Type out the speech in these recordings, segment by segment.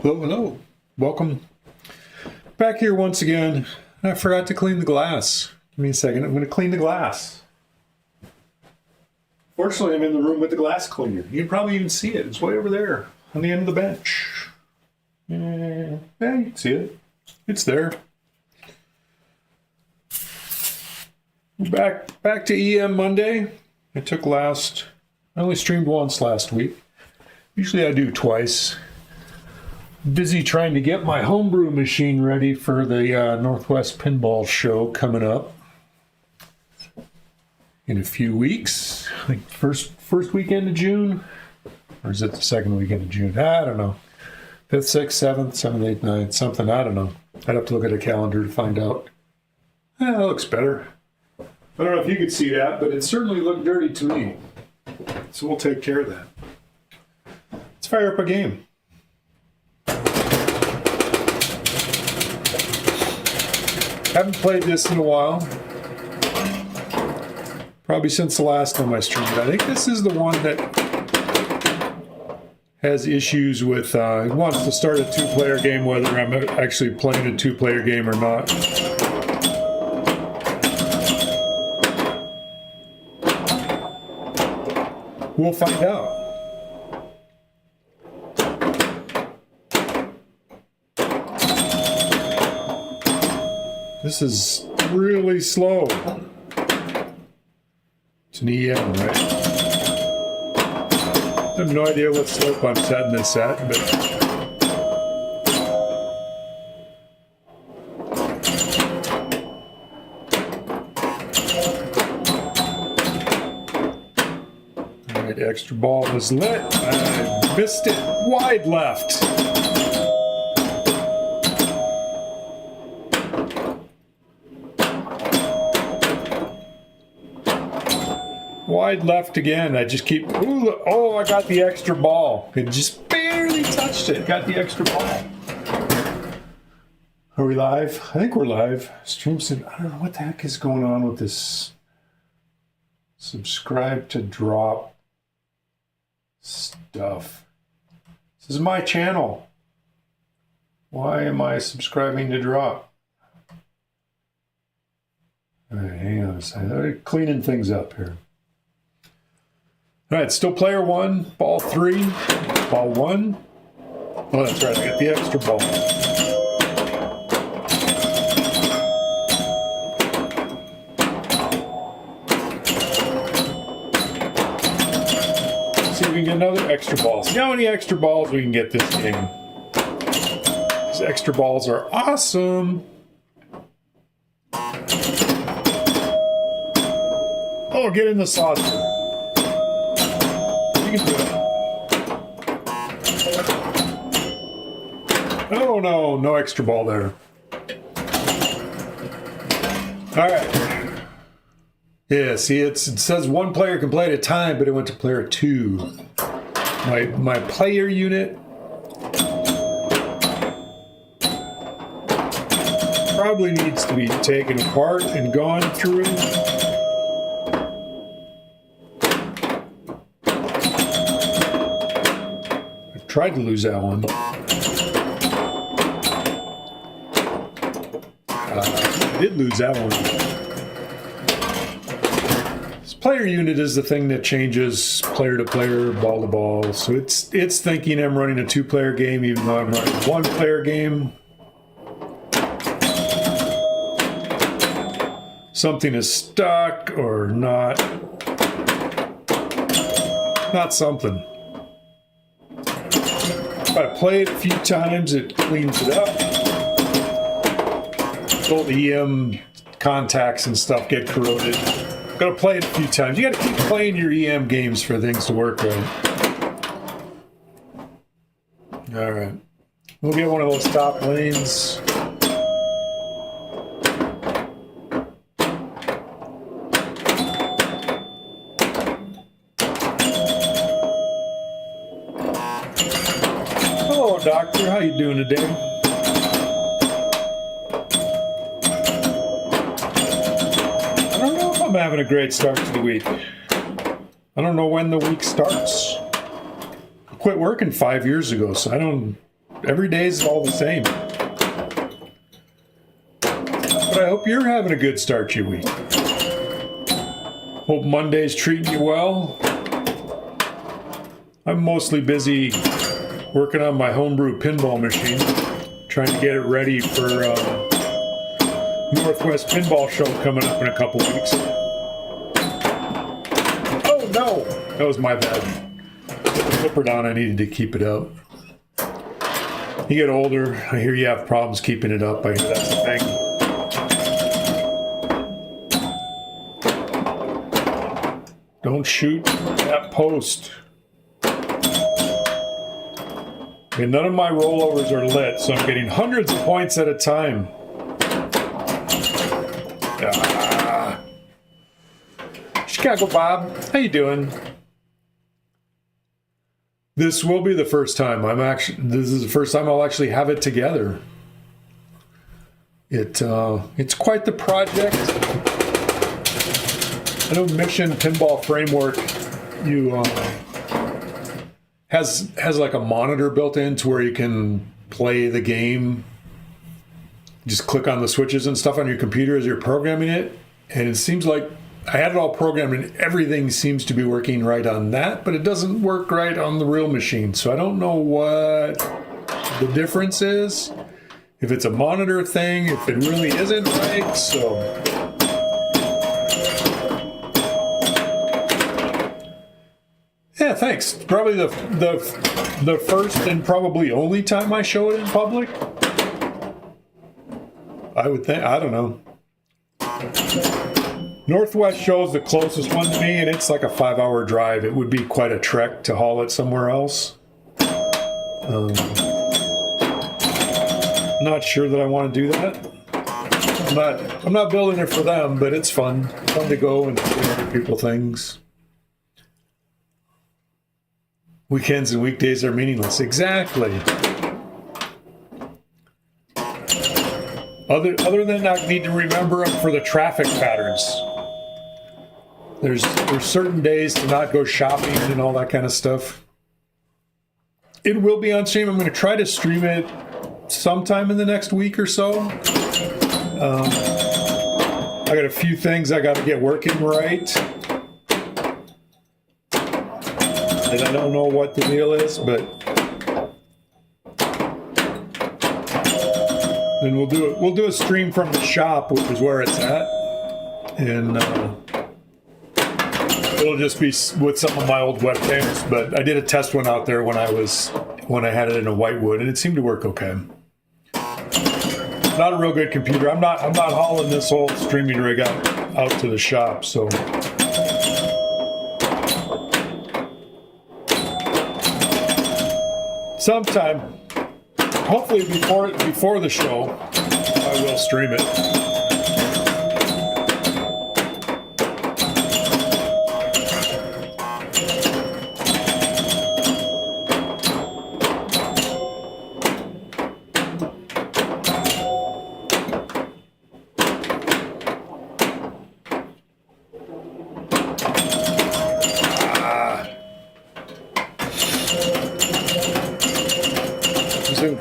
Hello, hello. Welcome back here once again. I forgot to clean the glass. Give me a second. I'm going to clean the glass. Fortunately, I'm in the room with the glass cleaner. You can probably even see it. It's way over there on the end of the bench. Yeah, you can see it. It's there. Back to EM Monday. I only streamed once last week. Usually I do twice. Busy trying to get my homebrew machine ready for the Northwest Pinball show coming up in a few weeks. I think first weekend of June, or is it the second weekend of June? I don't know. 5th, 6th, 7th, 7th, 8th, 9th, something. I don't know. I'd have to look at a calendar to find out. That looks better. I don't know if you could see that, but it certainly looked dirty to me. So we'll take care of that. Let's fire up a game. Haven't played this in a while. Probably since the last time I streamed. I think this is the one that has issues with, it wants to start a two-player game, whether I'm actually playing a two-player game or not. We'll find out. This is really slow. It's an EM, right? I have no idea what slope I'm setting this at, but extra ball was lit. I missed it wide left. Wide left again. I just keep. Ooh, oh, I got the extra ball. It just barely touched it. Got the extra ball. Are we live? I think we're live. Stream said, I don't know what the heck is going on with this. Subscribe to drop stuff. This is my channel. Why am I subscribing to drop? All right, hang on a second. I'm cleaning things up here. All right, still player one, ball three, ball one. Oh, that's right, I got the extra ball. See if we can get another extra ball. See how many extra balls we can get this game. These extra balls are awesome. Oh, get in the saucer. You can do it. Oh no, no extra ball there. All right. Yeah, see, it says one player can play at a time, but it went to player two. My player unit probably needs to be taken apart and gone through. I tried to lose that one. I did lose that one. Player unit is the thing that changes player to player, ball to ball. So it's thinking I'm running a two-player game even though I'm running a one-player game. Something is stuck or not. Not something. If I play it a few times, it cleans it up. All the EM contacts and stuff get corroded. Gotta play it a few times. You gotta keep playing your EM games for things to work right. All right. We'll get one of those top lanes. Hello, Doctor. How you doing today? I'm having a great start to the week. I don't know when the week starts. I quit working 5 years ago, so I don't every day is all the same. But I hope you're having a good start to your week. Hope Monday's treating you well. I'm mostly busy working on my homebrew pinball machine, trying to get it ready for Northwest Pinball Show coming up in a couple weeks. Oh no! That was my bad. The flipper down, I needed to keep it up. You get older, I hear you have problems keeping it up. I hear that's the thing. Don't shoot that post. And none of my rollovers are lit, so I'm getting hundreds of points at a time. Chicago Bob, how you doing? This will be the first time this is the first time I'll actually have it together. It's quite the project. I know Mission Pinball Framework has like a monitor built in to where you can play the game. Just click on the switches and stuff on your computer as you're programming it. And it seems like I had it all programmed and everything seems to be working right on that, but it doesn't work right on the real machine. So I don't know what the difference is. If it's a monitor thing, if it really isn't right, so... Yeah, thanks. Probably the first and probably only time I show it in public. I would think. I don't know. Northwest Show's the closest one to me, and it's like a 5-hour drive. It would be quite a trek to haul it somewhere else. Not sure that I want to do that. I'm not building it for them, but it's fun. Fun to go and show other people things. Weekends and weekdays are meaningless. Exactly. Other than I need to remember them for the traffic patterns. There's certain days to not go shopping and all that kind of stuff. It will be on stream. I'm going to try to stream it sometime in the next week or so. I got a few things I got to get working right. And I don't know what the deal is, but then we'll do a stream from the shop, which is where it's at, and it'll just be with some of my old webcams. But I did a test one out there when I had it in a Whitewood, and it seemed to work okay. Not a real good computer. I'm not hauling this whole streaming rig out to the shop, so. Sometime, hopefully before the show, I will stream it.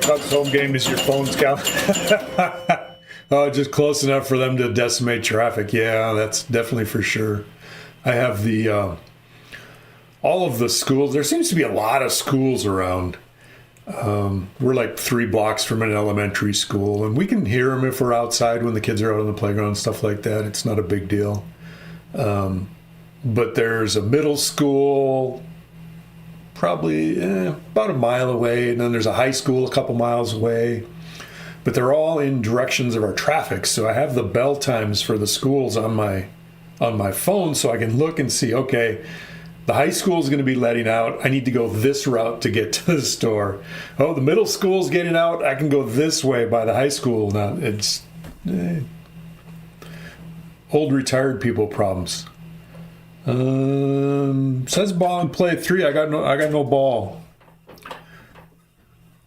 Cubs home game is your phone's count. Oh, just close enough for them to decimate traffic. Yeah, that's definitely for sure. I have the all of the schools. There seems to be a lot of schools around. We're like 3 blocks from an elementary school, and we can hear them if we're outside when the kids are out on the playground and stuff like that. It's not a big deal. But there's a middle school probably about a mile away, and then there's a high school a couple miles away. But they're all in directions of our traffic, so I have the bell times for the schools on my phone, so I can look and see, okay, the high school is going to be letting out. I need to go this route to get to the store. Oh, the middle school's getting out. I can go this way by the high school. Now it's old retired people problems. Says ball and play 3. I got no ball.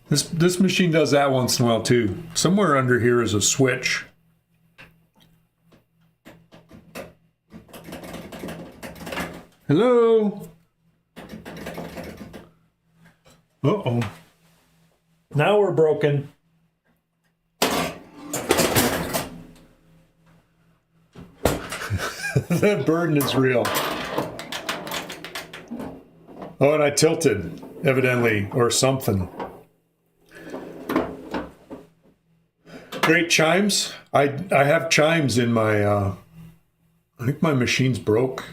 This machine does that once in a while too. Somewhere under here is a switch. Hello. Uh-oh. Now we're broken. That burden is real. Oh, and I tilted, evidently, or something. Great chimes. I have chimes in my, I think my machine's broke.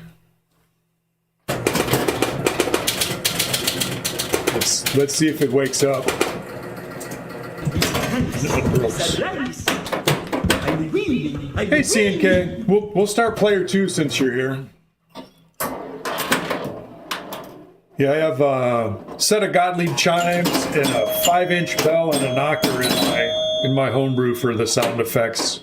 Let's see if it wakes up. Hey, CNK. We'll start player 2 since you're here. Yeah, I have a set of Gottlieb chimes and a 5-inch bell and a knocker in my homebrew for the sound effects.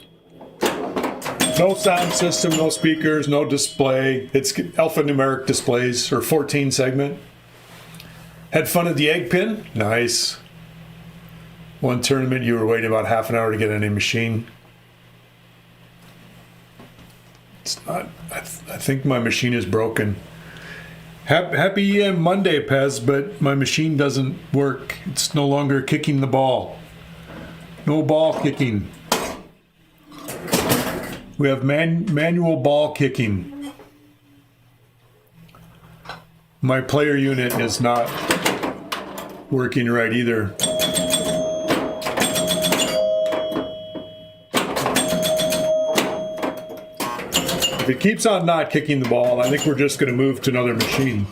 No sound system, no speakers, no display. It's alphanumeric displays or 14 segment. Had fun at the egg pin. Nice. One tournament, you were waiting about half an hour to get on a machine. It's not. I think my machine is broken. Happy Monday, Pez, but my machine doesn't work. It's no longer kicking the ball. No ball kicking. We have manual ball kicking. My player unit is not working right either. If it keeps on not kicking the ball, I think we're just going to move to another machine.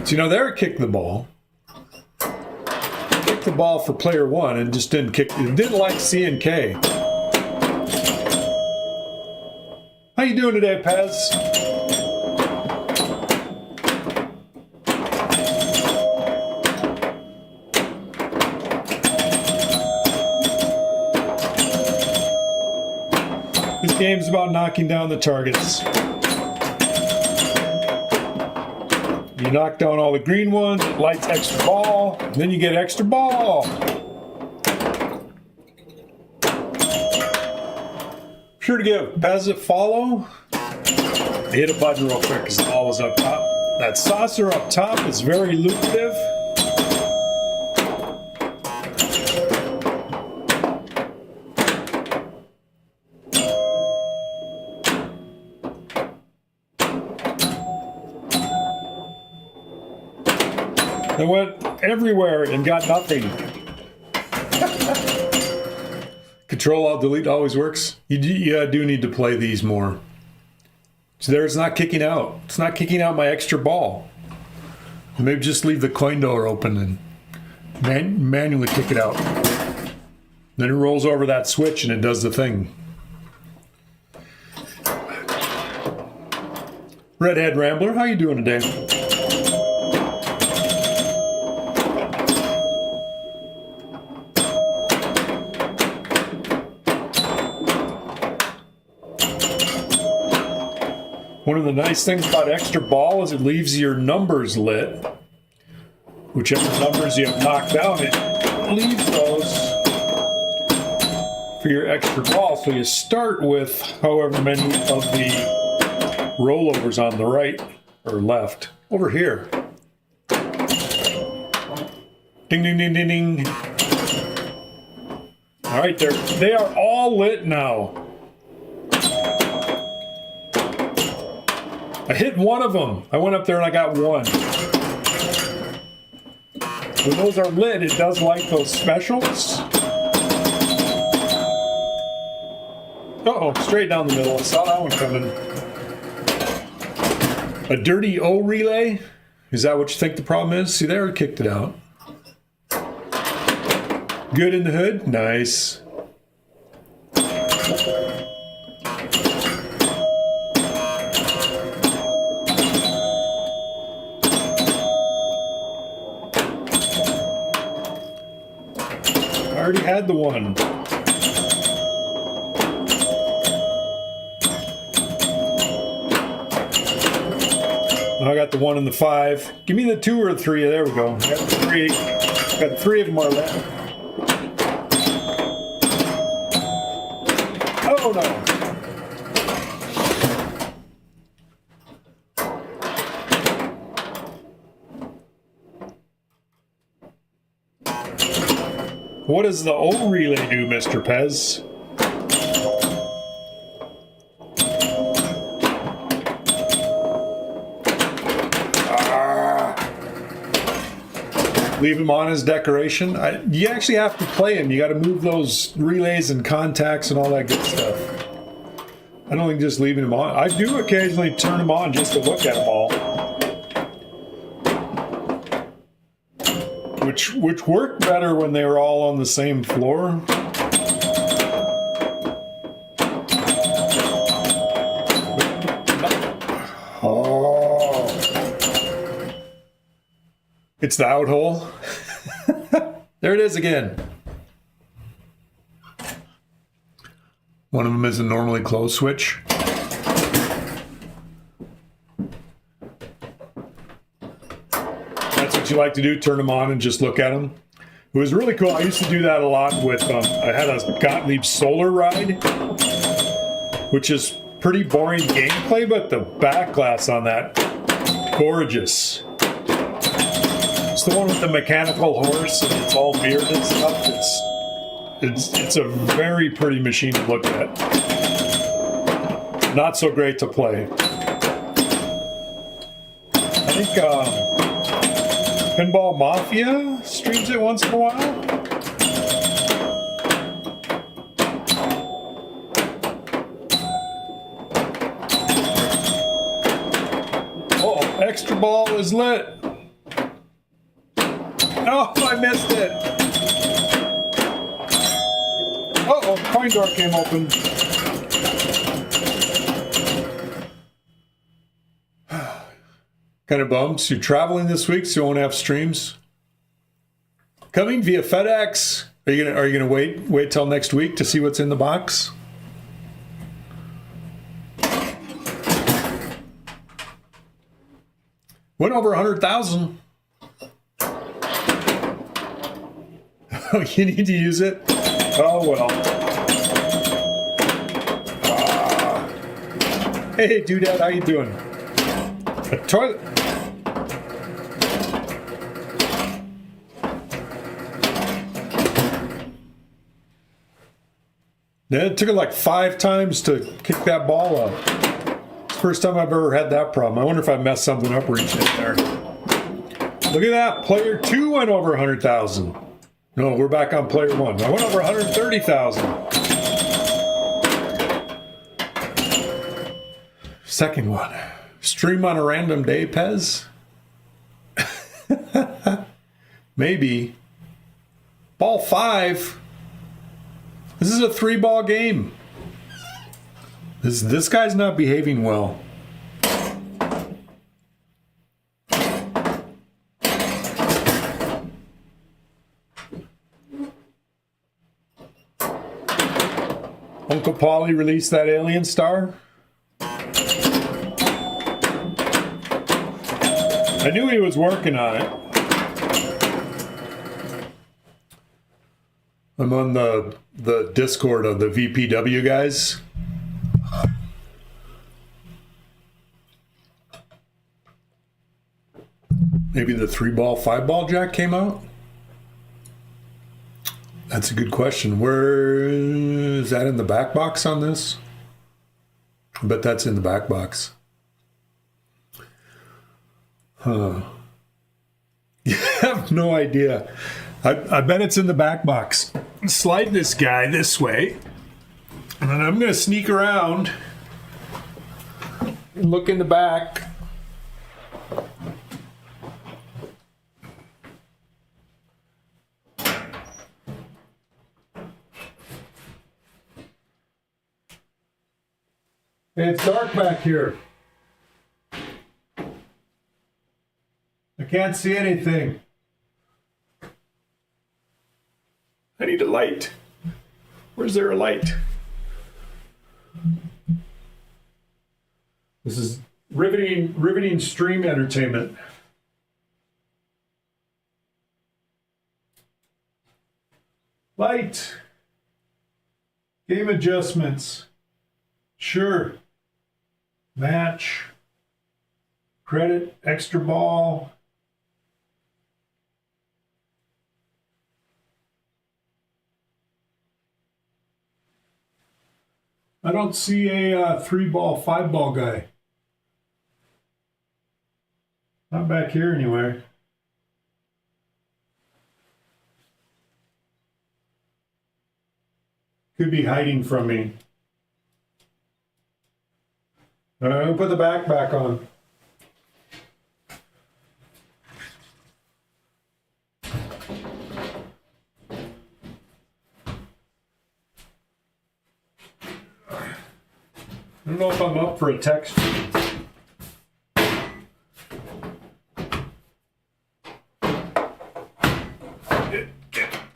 So, there it kicked the ball. Kicked the ball for player 1 and just didn't kick. It didn't like CNK. How you doing today, Pez? This game's about knocking down the targets. You knock down all the green ones, it lights extra ball, and then you get extra ball. Be sure to give Pez a follow. Hit a button real quick because the ball was up top. That saucer up top is very lucrative. They went everywhere and got nothing. Control-Alt-Delete always works. You do need to play these more. So there, it's not kicking out. It's not kicking out my extra ball. Maybe just leave the coin door open and manually kick it out. Then it rolls over that switch and it does the thing. Redhead Rambler, how you doing today? One of the nice things about extra ball is it leaves your numbers lit. Whichever numbers you have knocked out, it leaves those for your extra ball. So you start with however many of the rollovers on the right or left. Over here. Ding, ding, ding, ding, ding. All right, they are all lit now. I hit one of them. I went up there and I got one. When those are lit, it does like those specials. Uh-oh, straight down the middle. I saw that one coming. A dirty O relay? Is that what you think the problem is? See there, it kicked it out. Good in the hood? Nice. I already had the one. Now I got the 1 and the 5. Give me the 2 or the 3. There we go. I got the 3. Got 3 of them are left. Oh no. What does the O relay do, Mr. Pez? Leave him on as decoration. You actually have to play him. You got to move those relays and contacts and all that good stuff. I don't think just leaving him on. I do occasionally turn him on just to look at them all. Which worked better when they were all on the same floor. Oh. It's the out hole. There it is again. One of them is a normally closed switch. That's what you like to do, turn them on and just look at them. It was really cool. I used to do that a lot with, I had a Gottlieb solar ride, which is pretty boring gameplay, but the back glass on that, gorgeous. It's the one with the mechanical horse and it's all mirrored and stuff. It's a very pretty machine to look at. Not so great to play. I think Pinball Mafia streams it once in a while. Oh, Extra Ball is lit. Oh, I missed it. Uh-oh, coin door came open. Kind of bummed. You're traveling this week, so you won't have streams. Coming via FedEx. Are you gonna wait till next week to see what's in the box? Went over 100,000. Oh, you need to use it? Oh, well. Hey, Doodad, how you doing? A toilet. Yeah, it took it like 5 times to kick that ball up. It's the first time I've ever had that problem. I wonder if I messed something up reaching in there. Look at that. Player 2 went over 100,000. No, we're back on player 1. I went over 130,000. Second one. Stream on a random day, Pez? Maybe. Ball 5. This is a 3-ball game. This guy's not behaving well. Uncle Paulie released that alien star. I knew he was working on it. I'm on the Discord of the VPW guys. Maybe the 3-ball, 5-ball jack came out? That's a good question. Where is that in the back box on this? I bet that's in the back box. Huh. I have no idea. I bet it's in the back box. Slide this guy this way. And then I'm going to sneak around and look in the back. Hey, it's dark back here. I can't see anything. I need a light. Where's there a light? This is riveting stream entertainment. Light. Game adjustments. Sure. Match. Credit. Extra ball. I don't see a 3-ball, 5-ball guy. Not back here anywhere. Could be hiding from me. All right, I'll put the back on. I don't know if I'm up for a text.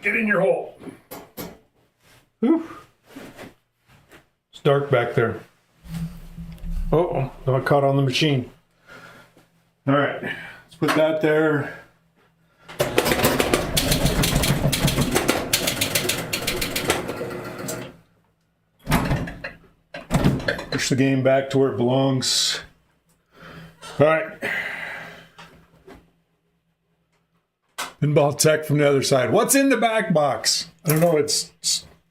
Get in your hole. Whew. It's dark back there. Uh-oh, I caught on the machine. All right, let's put that there. Push the game back to where it belongs. All right. Pinball tech from the other side. What's in the back box? I don't know. It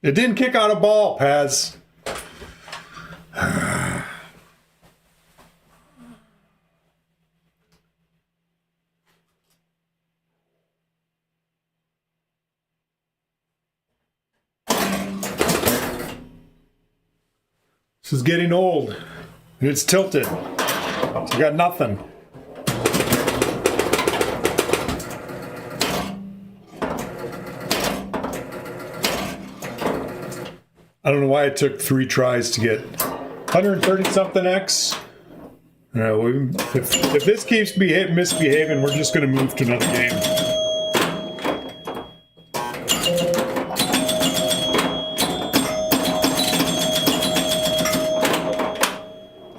didn't kick out a ball, Paz. This is getting old. And it's tilted. So I got nothing. I don't know why it took 3 tries to get 130 something X. Well, if this keeps misbehaving, we're just going to move to another game.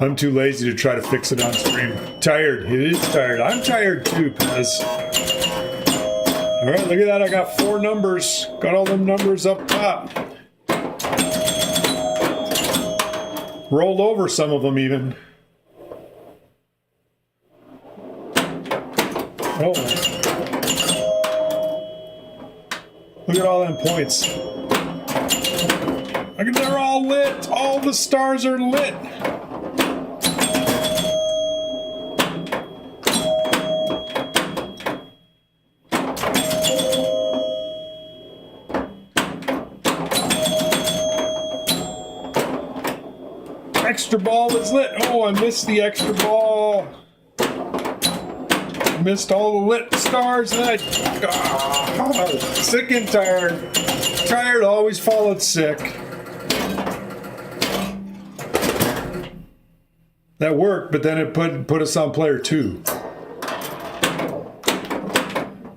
I'm too lazy to try to fix it on stream. Tired. It is tired. I'm tired too, Pez. All right, look at that. I got 4 numbers. Got all them numbers up top. Rolled over some of them even. Oh. Look at all them points. Look at, they're all lit. All the stars are lit. Extra ball is lit. Oh, I missed the extra ball. Missed all the lit stars. And sick and tired. Tired always followed sick. That worked, but then it put us on player 2.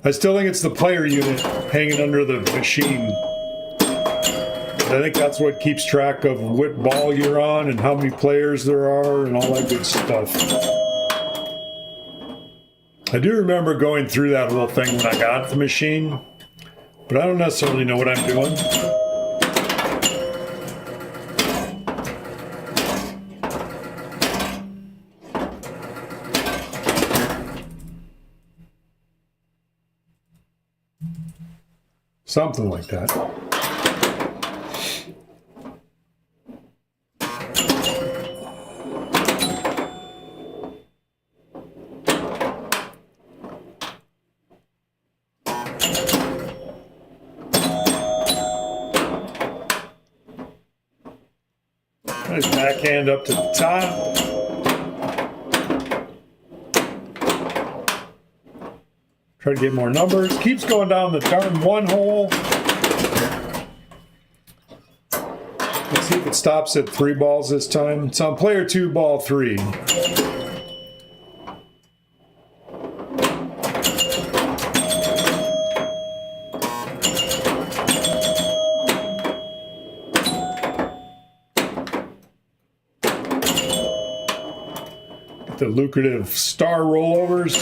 I still think it's the player unit hanging under the machine. I think that's what keeps track of what ball you're on and how many players there are and all that good stuff. I do remember going through that whole thing when I got the machine, but I don't necessarily know what I'm doing. Something like that. Nice backhand up to the top. Try to get more numbers. Keeps going down the darn 1 hole. Let's see if it stops at 3 balls this time. It's on player 2, ball 3. The lucrative star rollovers.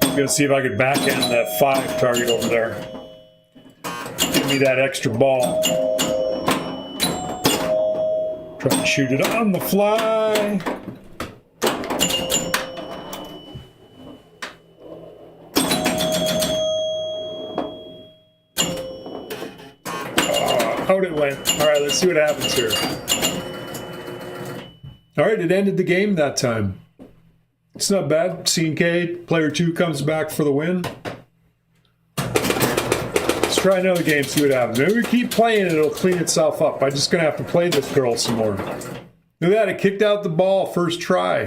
I'm gonna see if I could backhand that 5 target over there. Give me that extra ball. Try to shoot it on the fly. Let's see what happens here. All right, it ended the game that time. It's not bad. C&K, player 2 comes back for the win. Let's try another game, see what happens. Maybe we keep playing and it'll clean itself up. I'm just going to have to play this girl some more. Look at that, it kicked out the ball first try.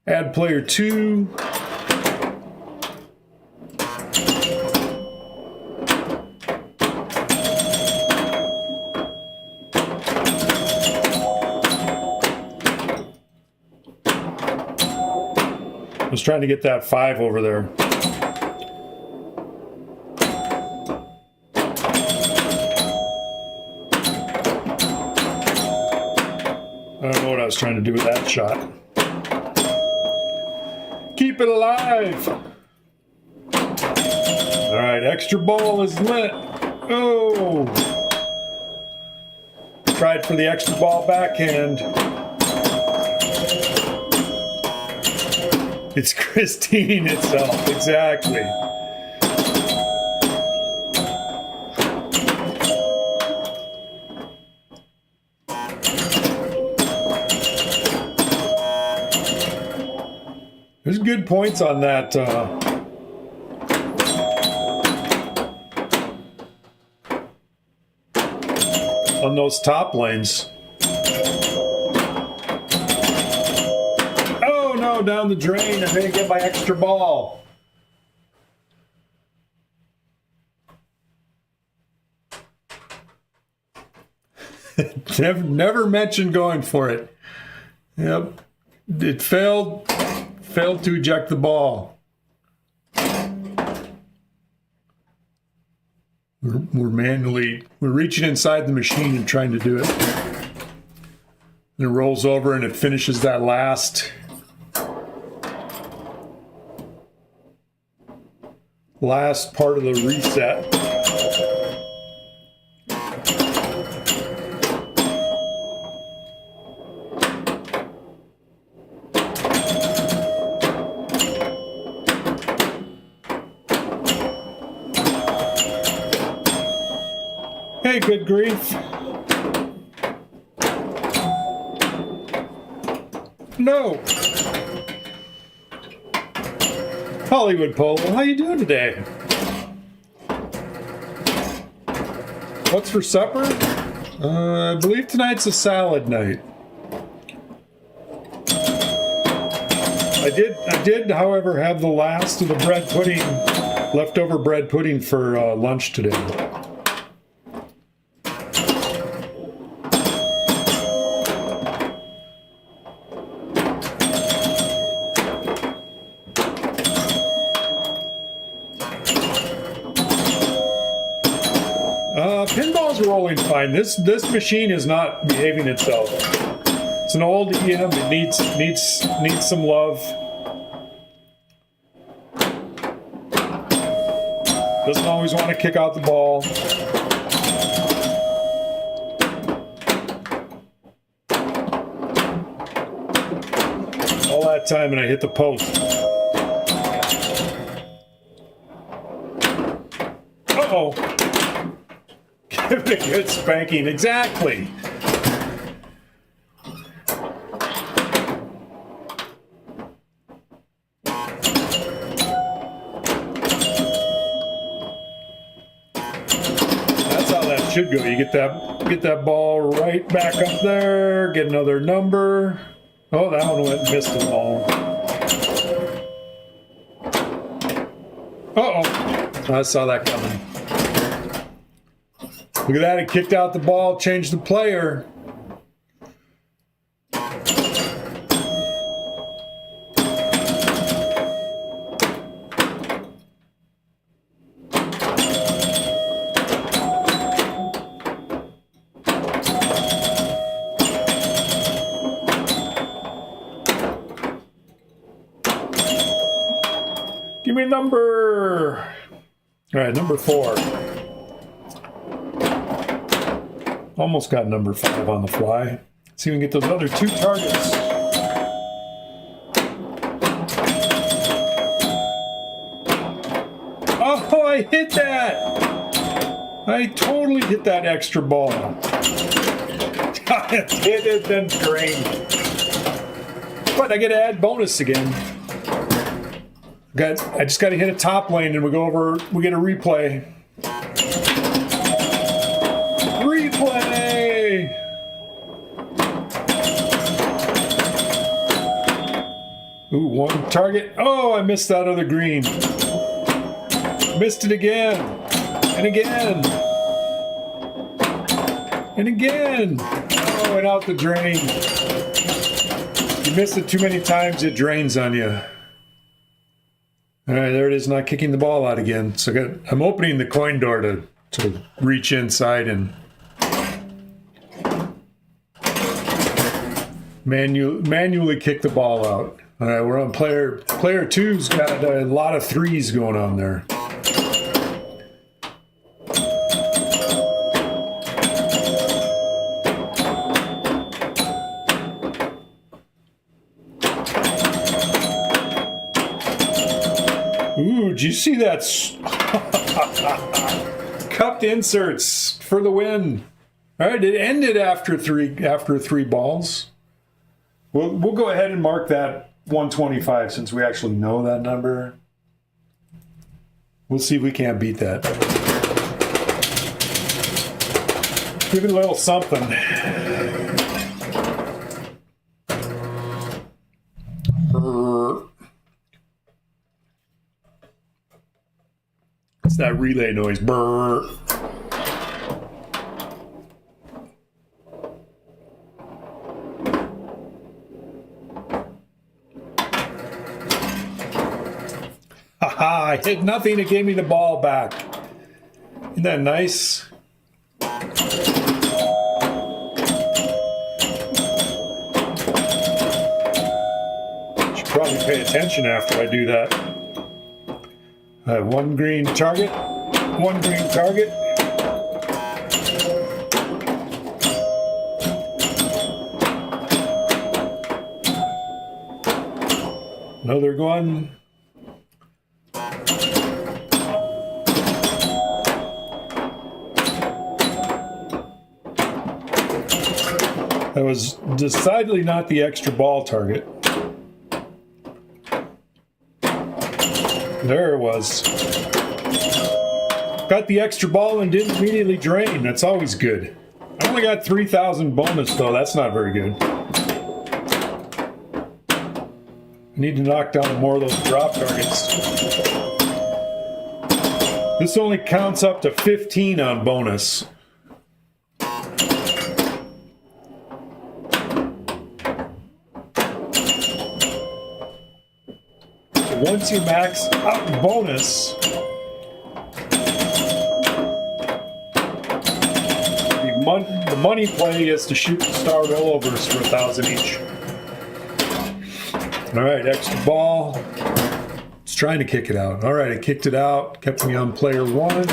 Add player 2. I was trying to get that 5 over there. I don't know what I was trying to do with that shot. Keep it alive! Alright, extra ball is lit. Oh! Tried for the extra ball backhand. It's Christine itself, exactly. There's good points on that. On those top lanes. Oh no, down the drain. I'm going to get my extra ball. Never mentioned going for it. Yep. It failed to eject the ball. We're reaching inside the machine and trying to do it. And it rolls over and it finishes that last part of the reset. Hey, good grief. No. Hollywood Polo, how you doing today? What's for supper? I believe tonight's a salad night. I did, however, have the last of the bread pudding, leftover bread pudding for lunch today. Pinball's rolling fine. This machine is not behaving itself. It's an old EM. It needs some love. Doesn't always want to kick out the ball. All that time and I hit the post. Uh-oh. Give it a good spanking. Exactly. That's how that should go. You get that ball right back up there. Get another number. Oh, that one went and missed the ball. Uh-oh. I saw that coming. Look at that, it kicked out the ball, changed the player. Give me a number. All right, number 4. Almost got number 5 on the fly. Let's see if we can get those other 2 targets. Oh, I hit that! I totally hit that extra ball. It then drained. But I get to add bonus again. I just got to hit a top lane and we get a replay. Replay! Ooh, one target. Oh, I missed that other green. Missed it again. And again. And again. Oh, and out the drain. You miss it too many times, it drains on you. All right, there it is, not kicking the ball out again. So I'm opening the coin door to reach inside and manually kick the ball out. All right, we're on player two's got a lot of threes going on there. Ooh, did you see that? Cupped inserts for the win. All right, it ended after three balls. We'll go ahead and mark that 125 since we actually know that number. We'll see if we can't beat that. Give it a little something. It's that relay noise. Brrr. Haha, I hit nothing. It gave me the ball back. Isn't that nice? Should probably pay attention after I do that. I have one green target. One green target. Another one. That was decidedly not the extra ball target. There it was. Got the extra ball and didn't immediately drain. That's always good. I only got 3,000 bonus though. That's not very good. I need to knock down more of those drop targets. This only counts up to 15 on bonus. Once you max out bonus, the money play is to shoot the star rollovers for 1,000 each. All right, extra ball. It's trying to kick it out. All right, I kicked it out. Kept me on player one.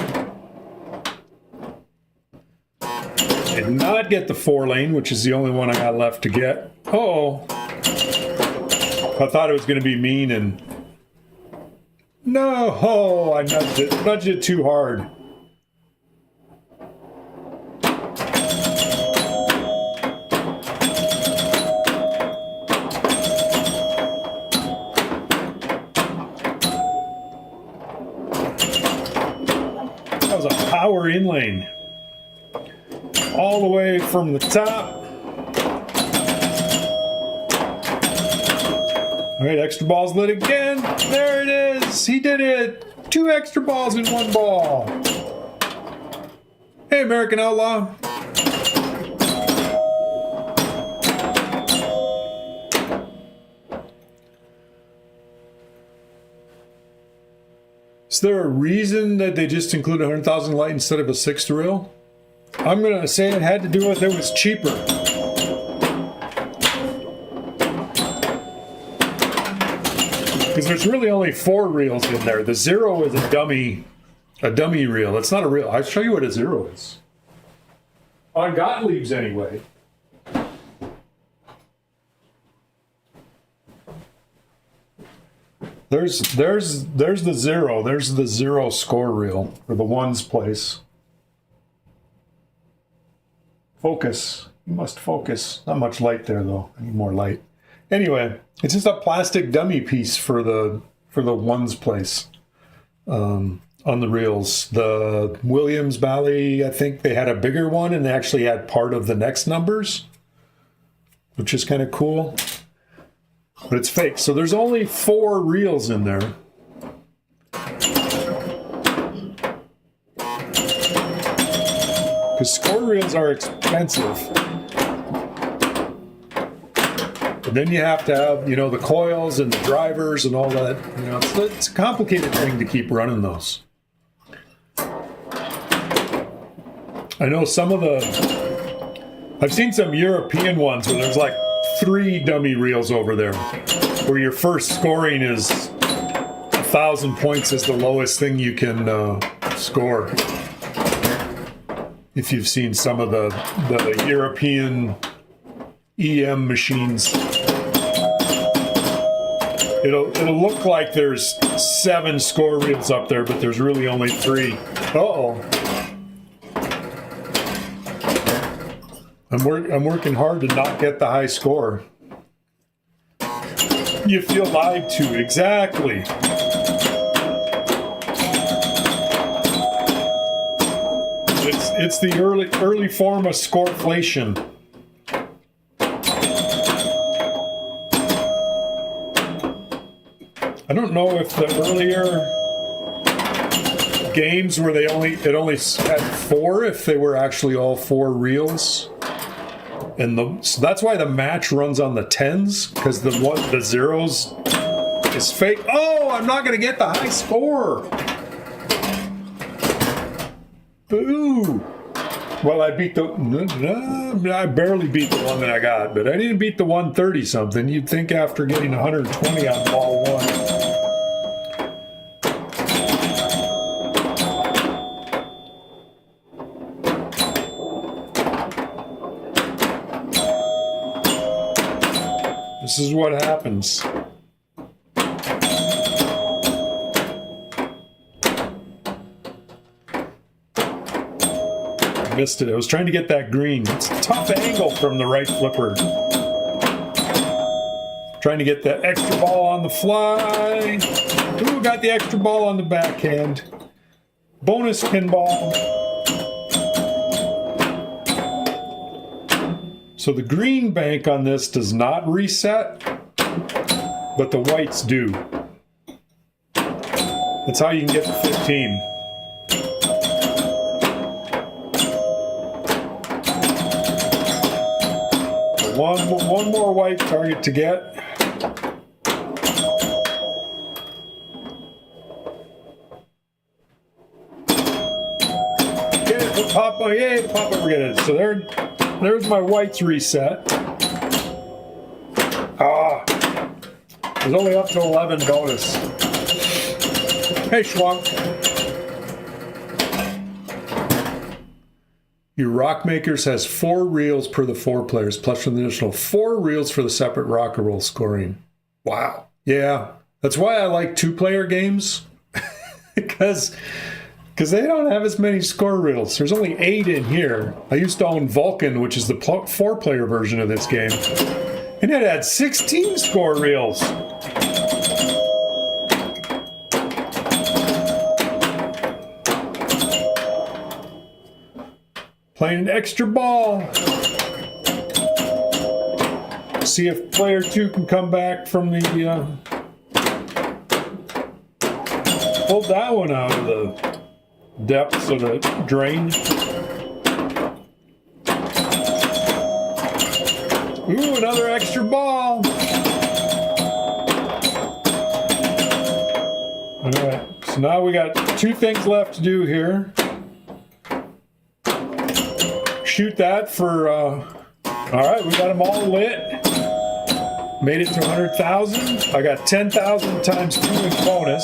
Did not get the 4-lane, which is the only one I got left to get. Oh, I thought it was going to be mean and. No! Oh, I nudged it too hard. That was a power in lane. All the way from the top. All right, extra balls lit again. There it is. He did it. 2 extra balls in 1 ball. Hey, American Outlaw. Is there a reason that they just include 100,000 light instead of a 6th reel? I'm going to say it had to do with it was cheaper. Because there's really only 4 reels in there. The 0 is a dummy reel. It's not a reel. I'll show you what a 0 is. On Gottlieb's anyway. There's the 0. There's the 0 score reel, or the ones place. Focus. You must focus. Not much light there, though. I need more light. Anyway, it's just a plastic dummy piece for the ones place on the reels. The Williams Bally, I think they had a bigger one, and they actually had part of the next numbers, which is kind of cool. But it's fake. So there's only 4 reels in there. Because score reels are expensive. And then you have to have, you know, the coils and the drivers and all that. You know, it's a complicated thing to keep running those. I know some of I've seen some European ones where there's like 3 dummy reels over there, where your first scoring is 1,000 points is the lowest thing you can score. If you've seen some of the European EM machines, it'll look like there's 7 score reels up there, but there's really only 3. Uh-oh. I'm working hard to not get the high score. You feel lied to, exactly. It's the early form of scoreflation. I don't know if the earlier games where it only had 4, if they were actually all 4 reels. And so that's why the match runs on the 10s, because the zeros is fake. Oh, I'm not going to get the high score. Boo. Well, I barely beat the one that I got, but I didn't beat the 130 something. You'd think after getting 120 on ball 1. This is what happens. I missed it. I was trying to get that green. It's a tough angle from the right flipper. Trying to get the extra ball on the fly. Ooh, got the extra ball on the backhand. Bonus pinball. So the green bank on this does not reset, but the whites do. That's how you can get to 15. One more white target to get. Pop over, get it. So there's my whites reset. It was only up to 11 bonus. Hey, Schwunk. Your Rock Makers has 4 reels per the 4 players, plus an additional 4 reels for the separate rock and roll scoring. Wow. Yeah, that's why I like 2-player games. Because they don't have as many score reels. There's only 8 in here. I used to own Vulcan, which is the 4-player version of this game. And it had 16 score reels. Playing an extra ball. See if player 2 can come back from the... pulled that one out of the depths of the drain. Ooh, another extra ball. All right, so now we got 2 things left to do here. Shoot that for, all right, we got them all lit. Made it to 100,000. I got 10,000 times 2 in bonus.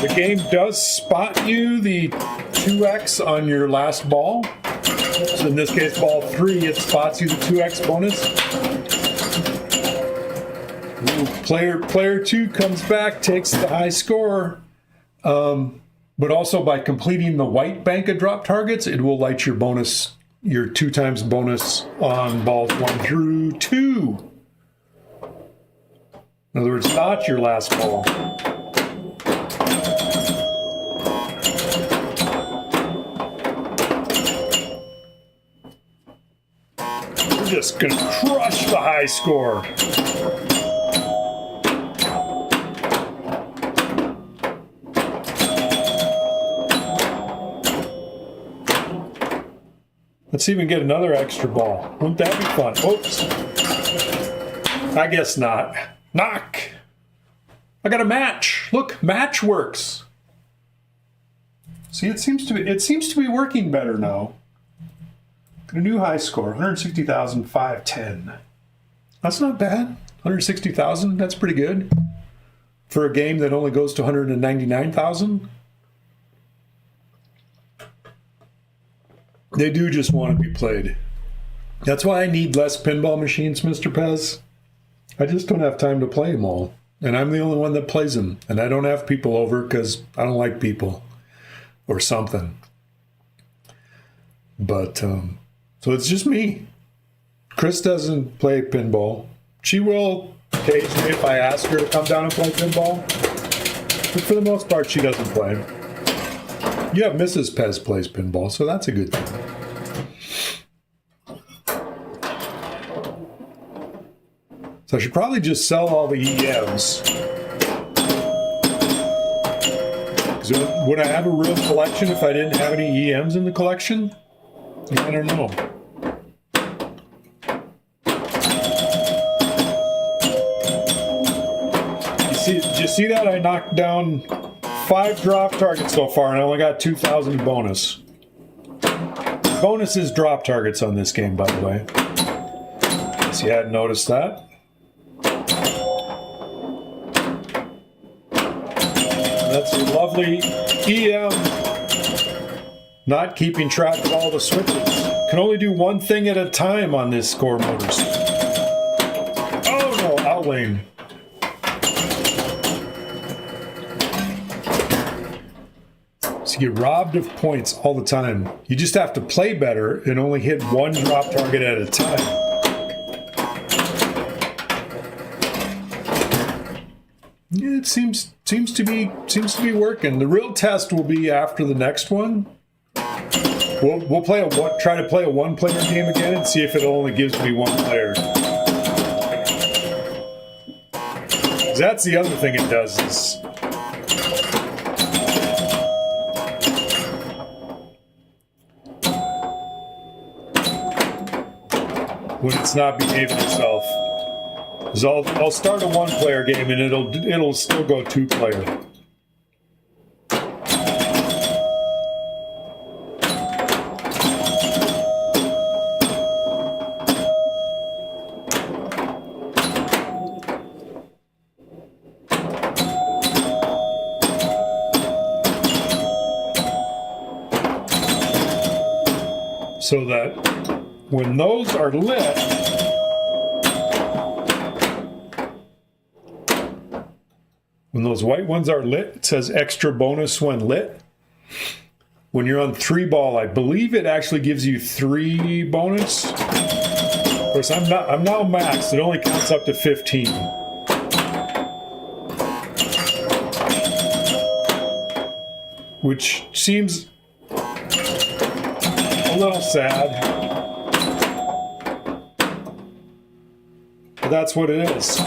The game does spot you the 2x on your last ball. So in this case, ball 3, it spots you the 2x bonus. Ooh, player 2 comes back, takes the high score. But also by completing the white bank of drop targets, it will light your bonus, your 2 times bonus on balls 1 through 2. In other words, not your last ball. We're just gonna crush the high score. Let's see if we can get another extra ball. Wouldn't that be fun? Oops. I guess not. Knock. I got a match. Look, match works. See, it seems to be working better now. Got a new high score, 160,510. That's not bad. 160,000, that's pretty good. For a game that only goes to 199,000. They do just want to be played. That's why I need less pinball machines, Mr. Pez. I just don't have time to play them all. And I'm the only one that plays them. And I don't have people over because I don't like people. Or something. But, so it's just me. Chris doesn't play pinball. She will occasionally if I ask her to come down and play pinball. But for the most part, she doesn't play. You have Mrs. Pez plays pinball, so that's a good thing. So I should probably just sell all the EMs. Because would I have a real collection if I didn't have any EMs in the collection? I don't know. Did you see that? I knocked down 5 drop targets so far, and I only got 2,000 bonus. Bonus is drop targets on this game, by the way. Guess you hadn't noticed that. That's a lovely EM. Not keeping track of all the switches. Can only do one thing at a time on this score motors. Oh no, outlane. So you get robbed of points all the time. You just have to play better and only hit 1 drop target at a time. It seems to be working. The real test will be after the next one. We'll try to play a 1-player game again and see if it only gives me 1 player. 'Cause that's the other thing it does is when it's not behaving itself. So I'll start a 1-player game and it'll still go 2-player. So that when those are lit, when those white ones are lit, it says extra bonus when lit. When you're on 3-ball, I believe it actually gives you 3 bonus. Of course, I'm now maxed. It only counts up to 15. Which seems a little sad. But that's what it is.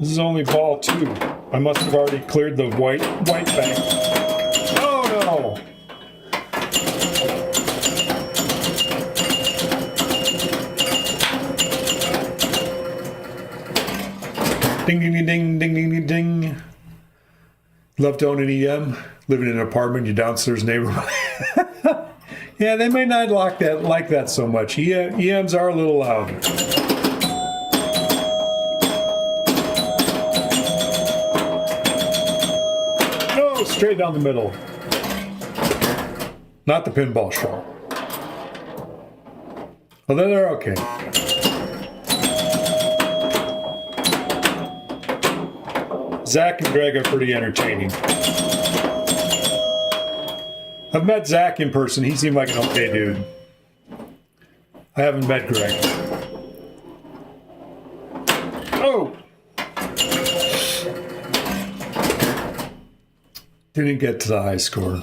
This is only ball 2. I must have already cleared the white bank. Oh no! Ding ding ding ding ding ding ding ding. Love to own an EM. Living in an apartment, your downstairs neighbor. Yeah, they may not like that so much. EMs are a little loud. Straight down the middle. not the pinball show. Although they're okay. Zach and Greg are pretty entertaining. I've met Zach in person. He seemed like an okay dude. I haven't met Greg. Oh! Didn't get to the high score.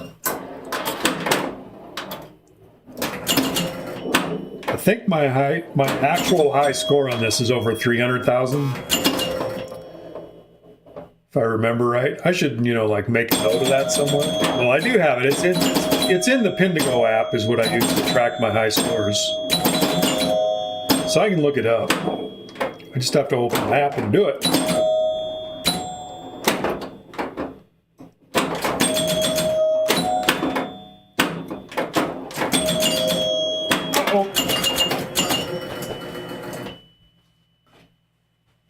I think my actual high score on this is over 300,000. If I remember right. I should, like make a note of that somewhere. Well, I do have it. It's in the Pinball app is what I use to track my high scores. So I can look it up. I just have to open the app and do it.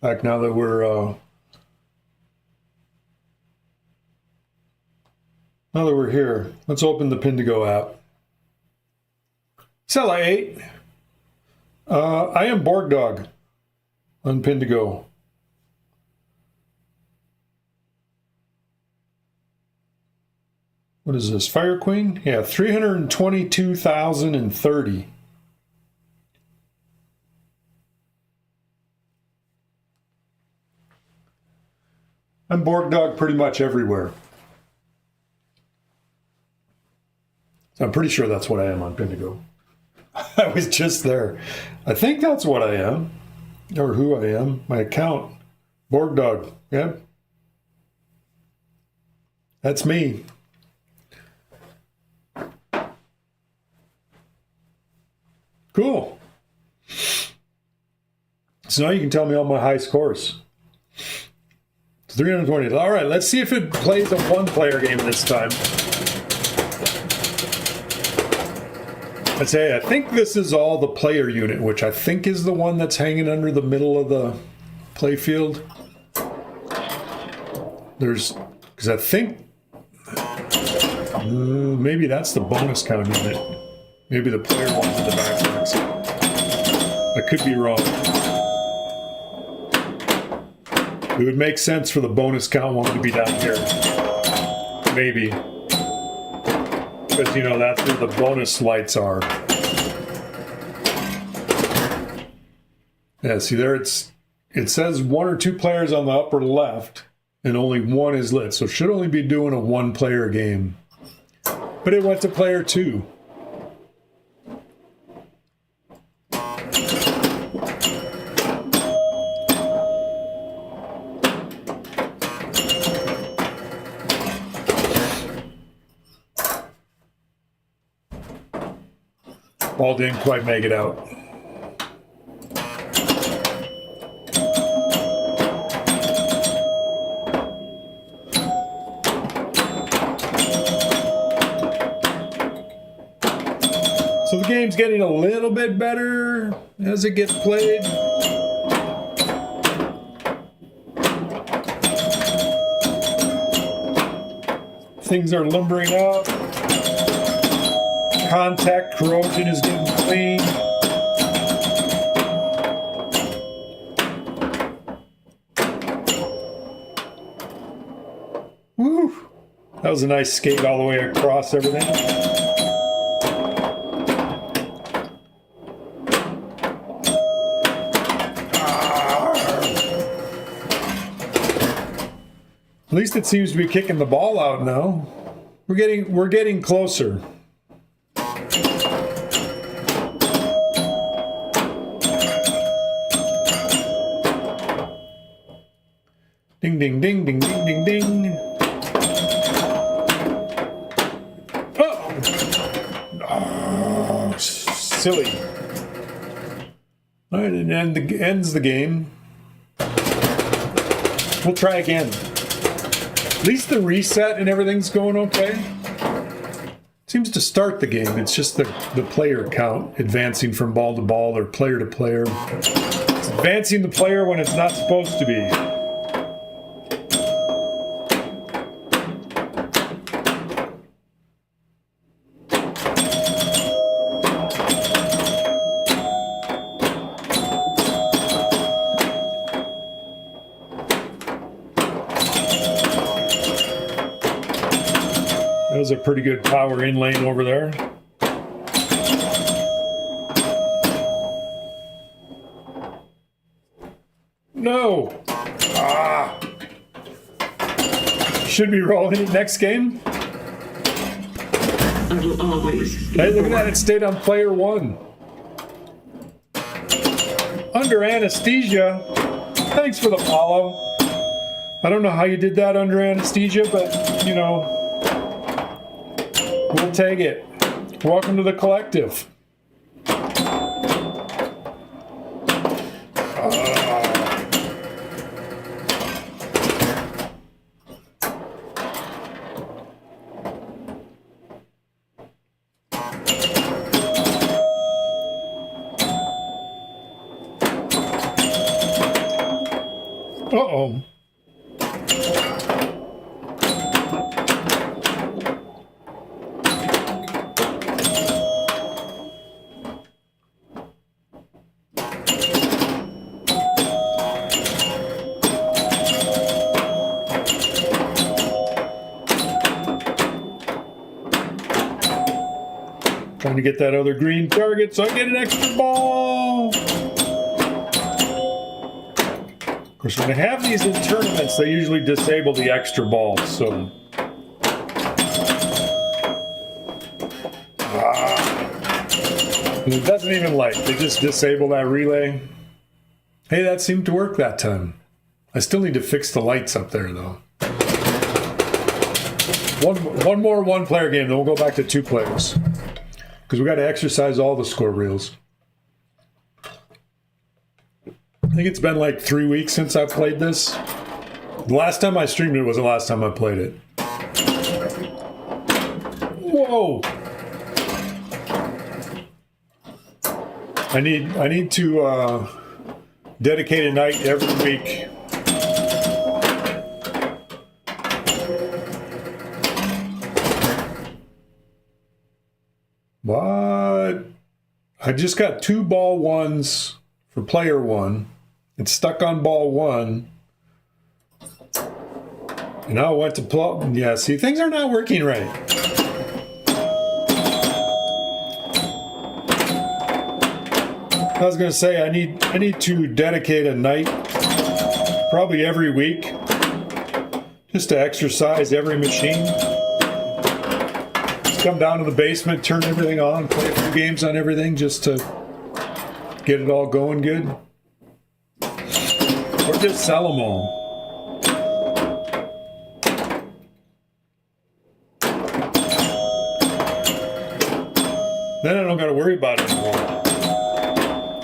In fact, now that we're here, let's open the Pindigo app. Cell 8. I am Borg Dog on Pindigo. What is this? Fire Queen? Yeah, 322,030. I'm Borg Dog pretty much everywhere. So I'm pretty sure that's what I am on Pindigo. I was just there. I think that's what I am, or who I am. My account, Borg Dog. Yeah, that's me. Cool. So now you can tell me all my high scores. 320. All right, let's see if it plays a one-player game this time. I think this is all the player unit, which I think is the one that's hanging under the middle of the play field. Because I think maybe that's the bonus count unit. Maybe the player one's in the backpacks. I could be wrong. It would make sense for the bonus count one to be down here. Maybe. Because, that's where the bonus lights are. Yeah, see there it says 1 or 2 players on the upper left, and only 1 is lit. So it should only be doing a 1-player game. But it went to player 2. Ball didn't quite make it out. So the game's getting a little bit better as it gets played. Things are limbering up. Contact corrosion is getting clean. Woo! That was a nice skate all the way across everything. At least it seems to be kicking the ball out now. We're getting closer. Ding, ding, ding, ding, ding, ding, ding. Oh, silly. All right, and ends the game. We'll try again. At least the reset and everything's going okay. Seems to start the game. It's just the player count advancing from ball to ball or player to player. It's advancing the player when it's not supposed to be. was a pretty good power in lane over there. No. Ah. Should be rolling it next game. I will always be Hey, look at that. It stayed on player 1. Under anesthesia. Thanks for the follow. I don't know how you did that under anesthesia, but, you know, we'll take it. Welcome to the collective. Uh-oh. Trying to get that other green target so I get an extra ball. Of course, when they have these in tournaments, they usually disable the extra balls, so. And it doesn't even light. They just disable that relay. Hey, that seemed to work that time. I still need to fix the lights up there, though. One more one-player game, then we'll go back to 2 players. Because we got to exercise all the score reels. I think it's been like 3 weeks since I played this. The last time I streamed it was the last time I played it. Whoa! I need to dedicate a night every week. What? I just got 2 ball 1s for player 1. It's stuck on ball 1. And now I went to plug. Yeah, see, things are not working right. I was going to say I need to dedicate a night, probably every week, just to exercise every machine. Just come down to the basement, turn everything on, play a few games on everything, just to get it all going good. Or just sell them all. Then I don't got to worry about it anymore.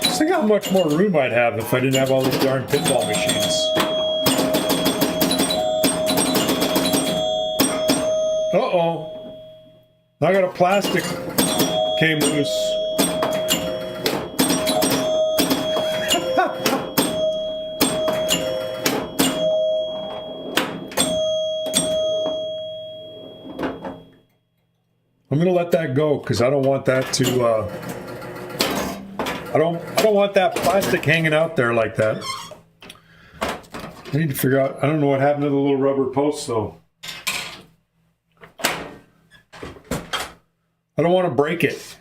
Just think how much more room I'd have if I didn't have all these darn pinball machines. Uh-oh. Now I got a plastic came loose. I'm gonna let that go because I don't want that to. I don't want that plastic hanging out there like that. I need to figure out. I don't know what happened to the little rubber posts though. I don't want to break it.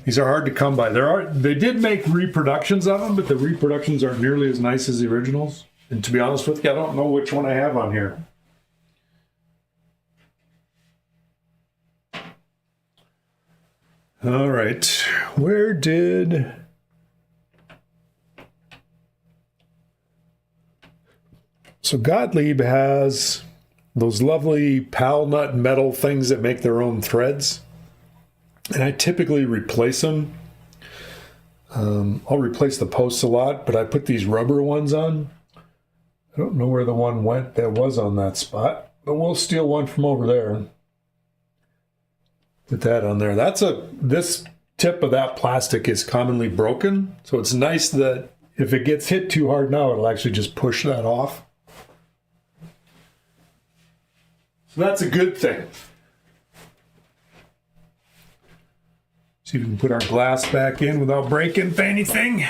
These are hard to come by. They did make reproductions of them, but the reproductions aren't nearly as nice as the originals. And to be honest with you, I don't know which one I have on here. All right, where did... So Gottlieb has those lovely pal nut metal things that make their own threads. And I typically replace them. I'll replace the posts a lot, but I put these rubber ones on. I don't know where the one went that was on that spot, but we'll steal one from over there. Put that on there. This tip of that plastic is commonly broken, so it's nice that if it gets hit too hard now, it'll actually just push that off. So that's a good thing. See if we can put our glass back in without breaking anything.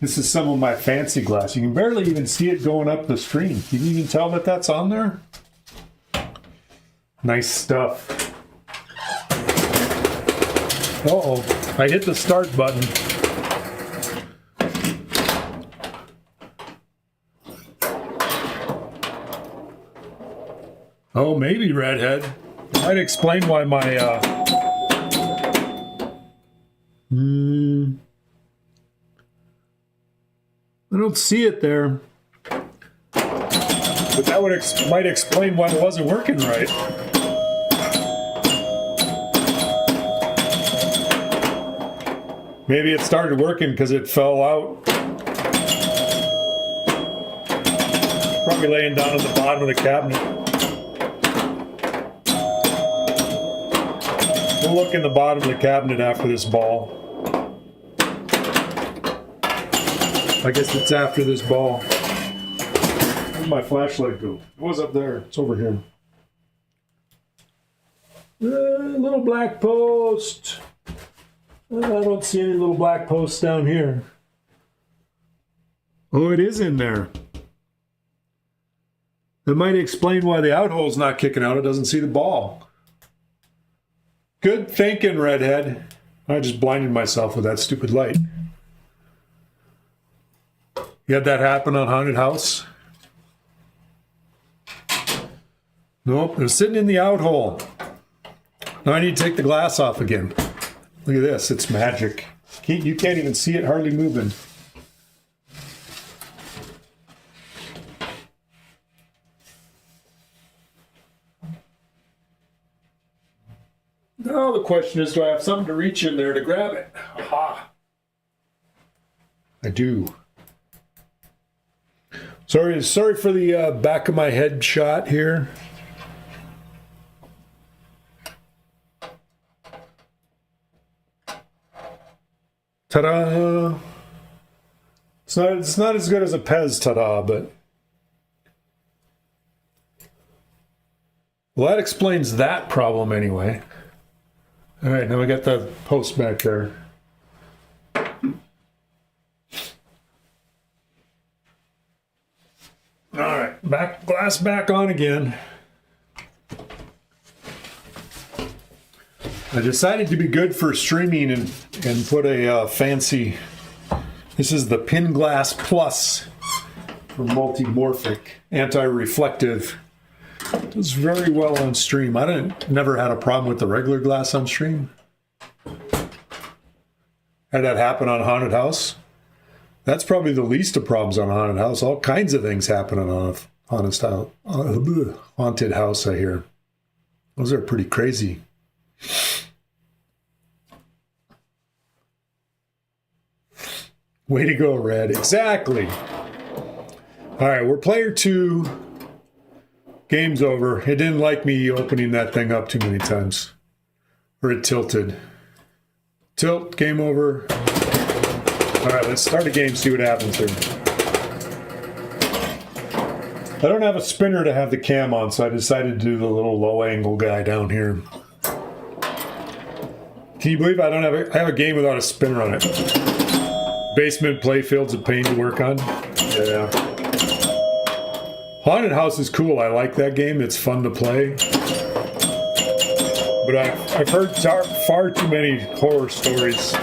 This is some of my fancy glass. You can barely even see it going up the screen. You can even tell that that's on there. Nice stuff. Uh-oh, I hit the start button. Oh, maybe, Redhead. Might explain why my, I don't see it there. But that would might explain why it wasn't working right. Maybe it started working because it fell out. Probably laying down at the bottom of the cabinet. We'll look in the bottom of the cabinet after this ball. I guess it's after this ball. Where'd my flashlight go? It was up there. It's over here. Little black post. I don't see any little black posts down here. Oh, it is in there. That might explain why the outhole's not kicking out. It doesn't see the ball. Good thinking, Redhead. I just blinded myself with that stupid light. You had that happen on Haunted House? Nope, it was sitting in the outhole. Now I need to take the glass off again. Look at this, it's magic. You can't even see it hardly moving. Now the question is, do I have something to reach in there to grab it? Aha! I do. Sorry for the back of my head shot here. Ta-da! It's not as good as a Pez ta-da, but well, that explains that problem anyway. All right, now we got the post back there. All right, glass back on again. I decided to be good for streaming and put a fancy, this is the Pin Glass Plus for multimorphic, anti-reflective. It does very well on stream. Never had a problem with the regular glass on stream. Had that happen on Haunted House. That's probably the least of problems on Haunted House. All kinds of things happen on a haunted house, I hear. Those are pretty crazy. Way to go, Red. Exactly. All right, we're player 2. Game's over. It didn't like me opening that thing up too many times. Or it tilted. Tilt, game over. All right, let's start a game, see what happens here. I don't have a spinner to have the cam on, so I decided to do the little low angle guy down here. Can you believe I have a game without a spinner on it? Basement playfield's a pain to work on. Yeah. Haunted House is cool. I like that game. It's fun to play. But I've heard far too many horror stories.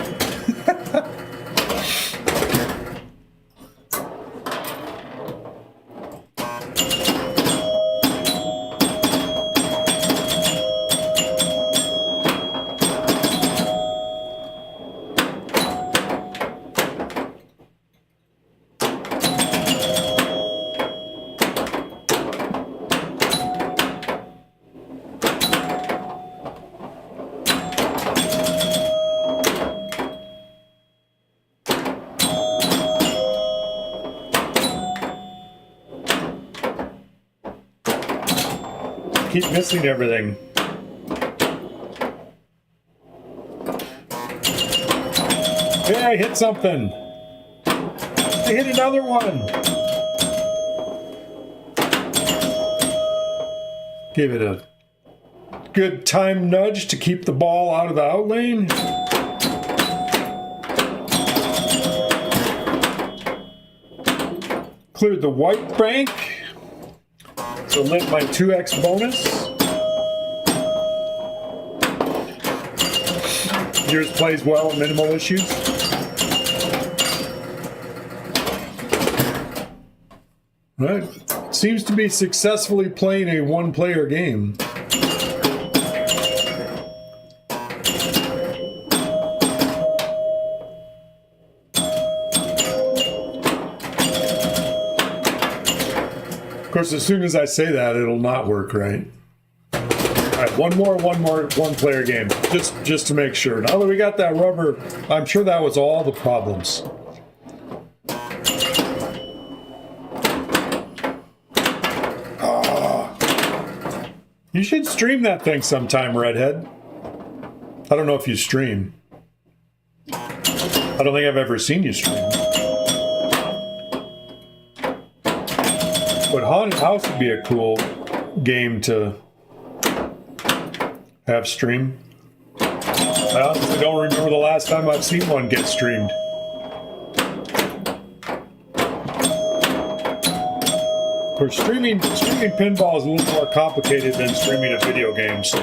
Keep missing everything. Hey, I hit something. I hit another one. Give it a good time nudge to keep the ball out of the out lane. Cleared the white bank. So lit my 2x bonus. Yours plays well, minimal issues? Right. Seems to be successfully playing a one-player game. Of course, as soon as I say that, it'll not work, right? All right, one more one-player game, just to make sure. Now that we got that rubber, I'm sure that was all the problems. You should stream that thing sometime, Redhead. I don't know if you stream. I don't think I've ever seen you stream. But Haunted House would be a cool game to have stream. I honestly don't remember the last time I've seen one get streamed. Of course, streaming pinball is a little more complicated than streaming a video game, so.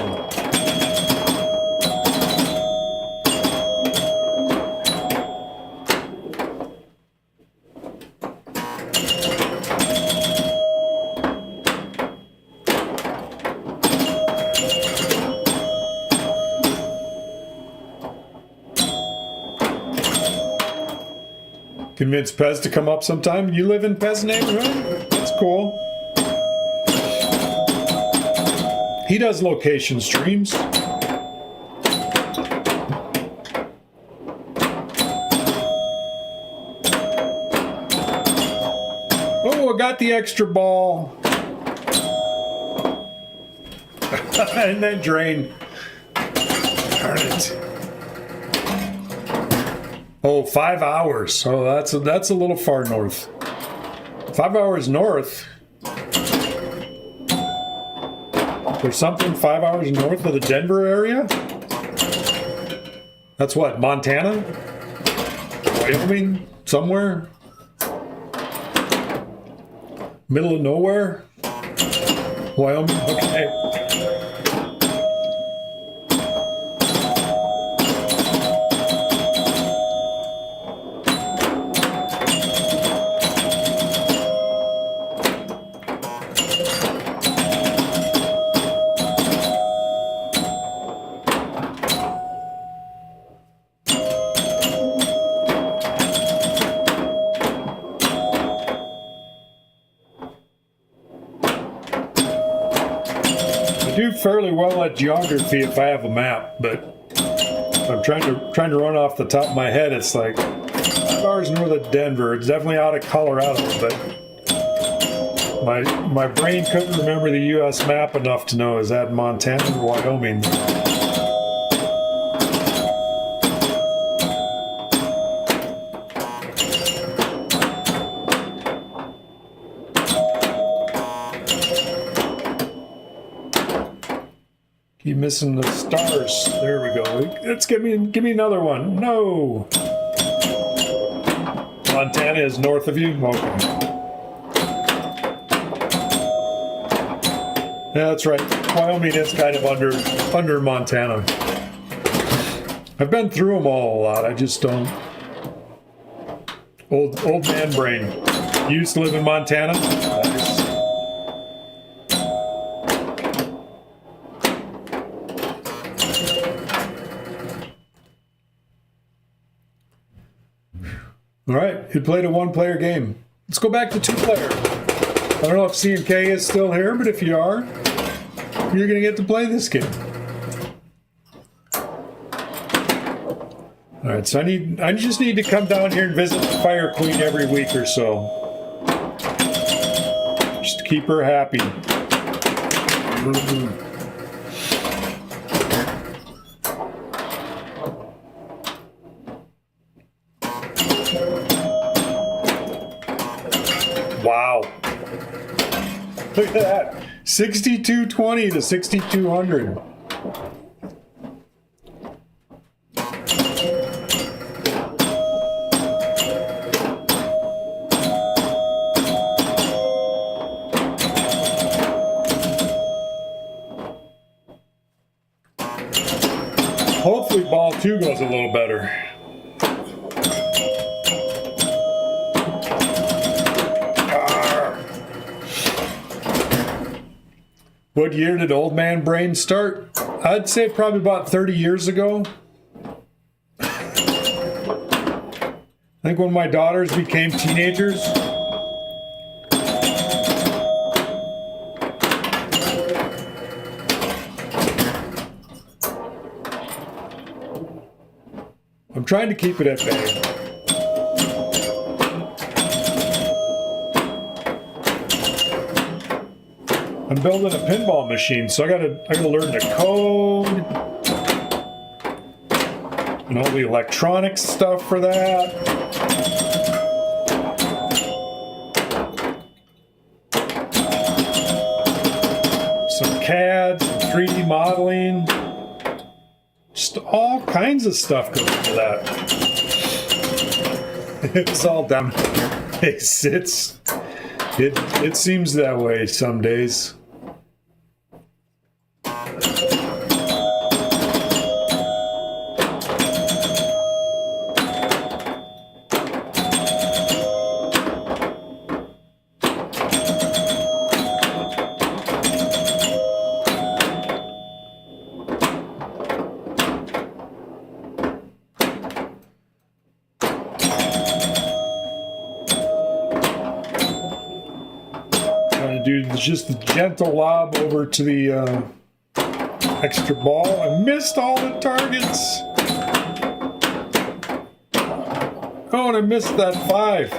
Convince Pez to come up sometime. You live in Pez neighborhood? That's cool. He does location streams. Oh, I got the extra ball. And then drain. Darn it. Oh, 5 hours. Oh, that's a little far north. 5 hours north? There's something 5 hours north of the Denver area? That's what, Montana? Wyoming? Somewhere? Middle of nowhere? Wyoming? Okay. Do fairly well at geography if I have a map, but I'm trying to run off the top of my head. It's like 5 hours north of Denver. It's definitely out of Colorado, but my brain couldn't remember the U.S. map enough to know, is that Montana or Wyoming? Keep missing the stars. There we go. Let's give me another one. No. Montana is north of you? Okay. Yeah, that's right. Wyoming is kind of under Montana. I've been through them all a lot. I just don't. Old man brain. You used to live in Montana? Nice. All right, you played a one-player game. Let's go back to two-player. I don't know if CMK is still here, but if you are, you're going to get to play this game. All right, so I just need to come down here and visit the Fire Queen every week or so. Just to keep her happy. Wow. Look at that. 6220 to 6200. Hopefully ball 2 goes was a little better. What year did Old Man Brain start? I'd say probably about 30 years ago. I think when my daughters became teenagers. I'm trying to keep it at bay. I'm building a pinball machine, so I gotta learn the code and all the electronics stuff for that. Some CAD, some 3D modeling, just all kinds of stuff goes into that. It's all done. It seems that way some days. Do just a gentle lob over to the extra ball. I missed all the targets. Oh, and I missed that 5.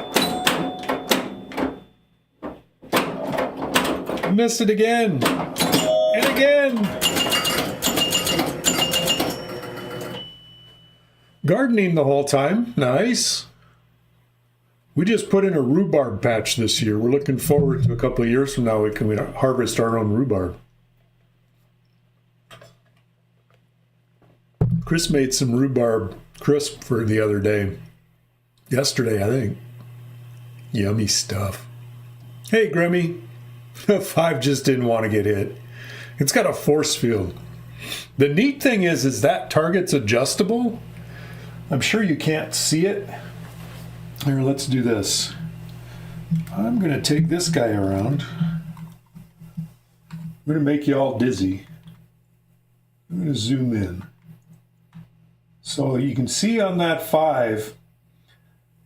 I missed it again. And again. Gardening the whole time. Nice. We just put in a rhubarb patch this year. We're looking forward to a couple of years from now we can harvest our own rhubarb. Chris made some rhubarb crisp for the other day. Yesterday, I think. Yummy stuff. Hey, Grimmy. 5 just didn't want to get hit. It's got a force field. The neat thing is that target's adjustable. I'm sure you can't see it. Here, let's do this. I'm going to take this guy around. I'm going to make you all dizzy. I'm going to zoom in. So you can see on that 5,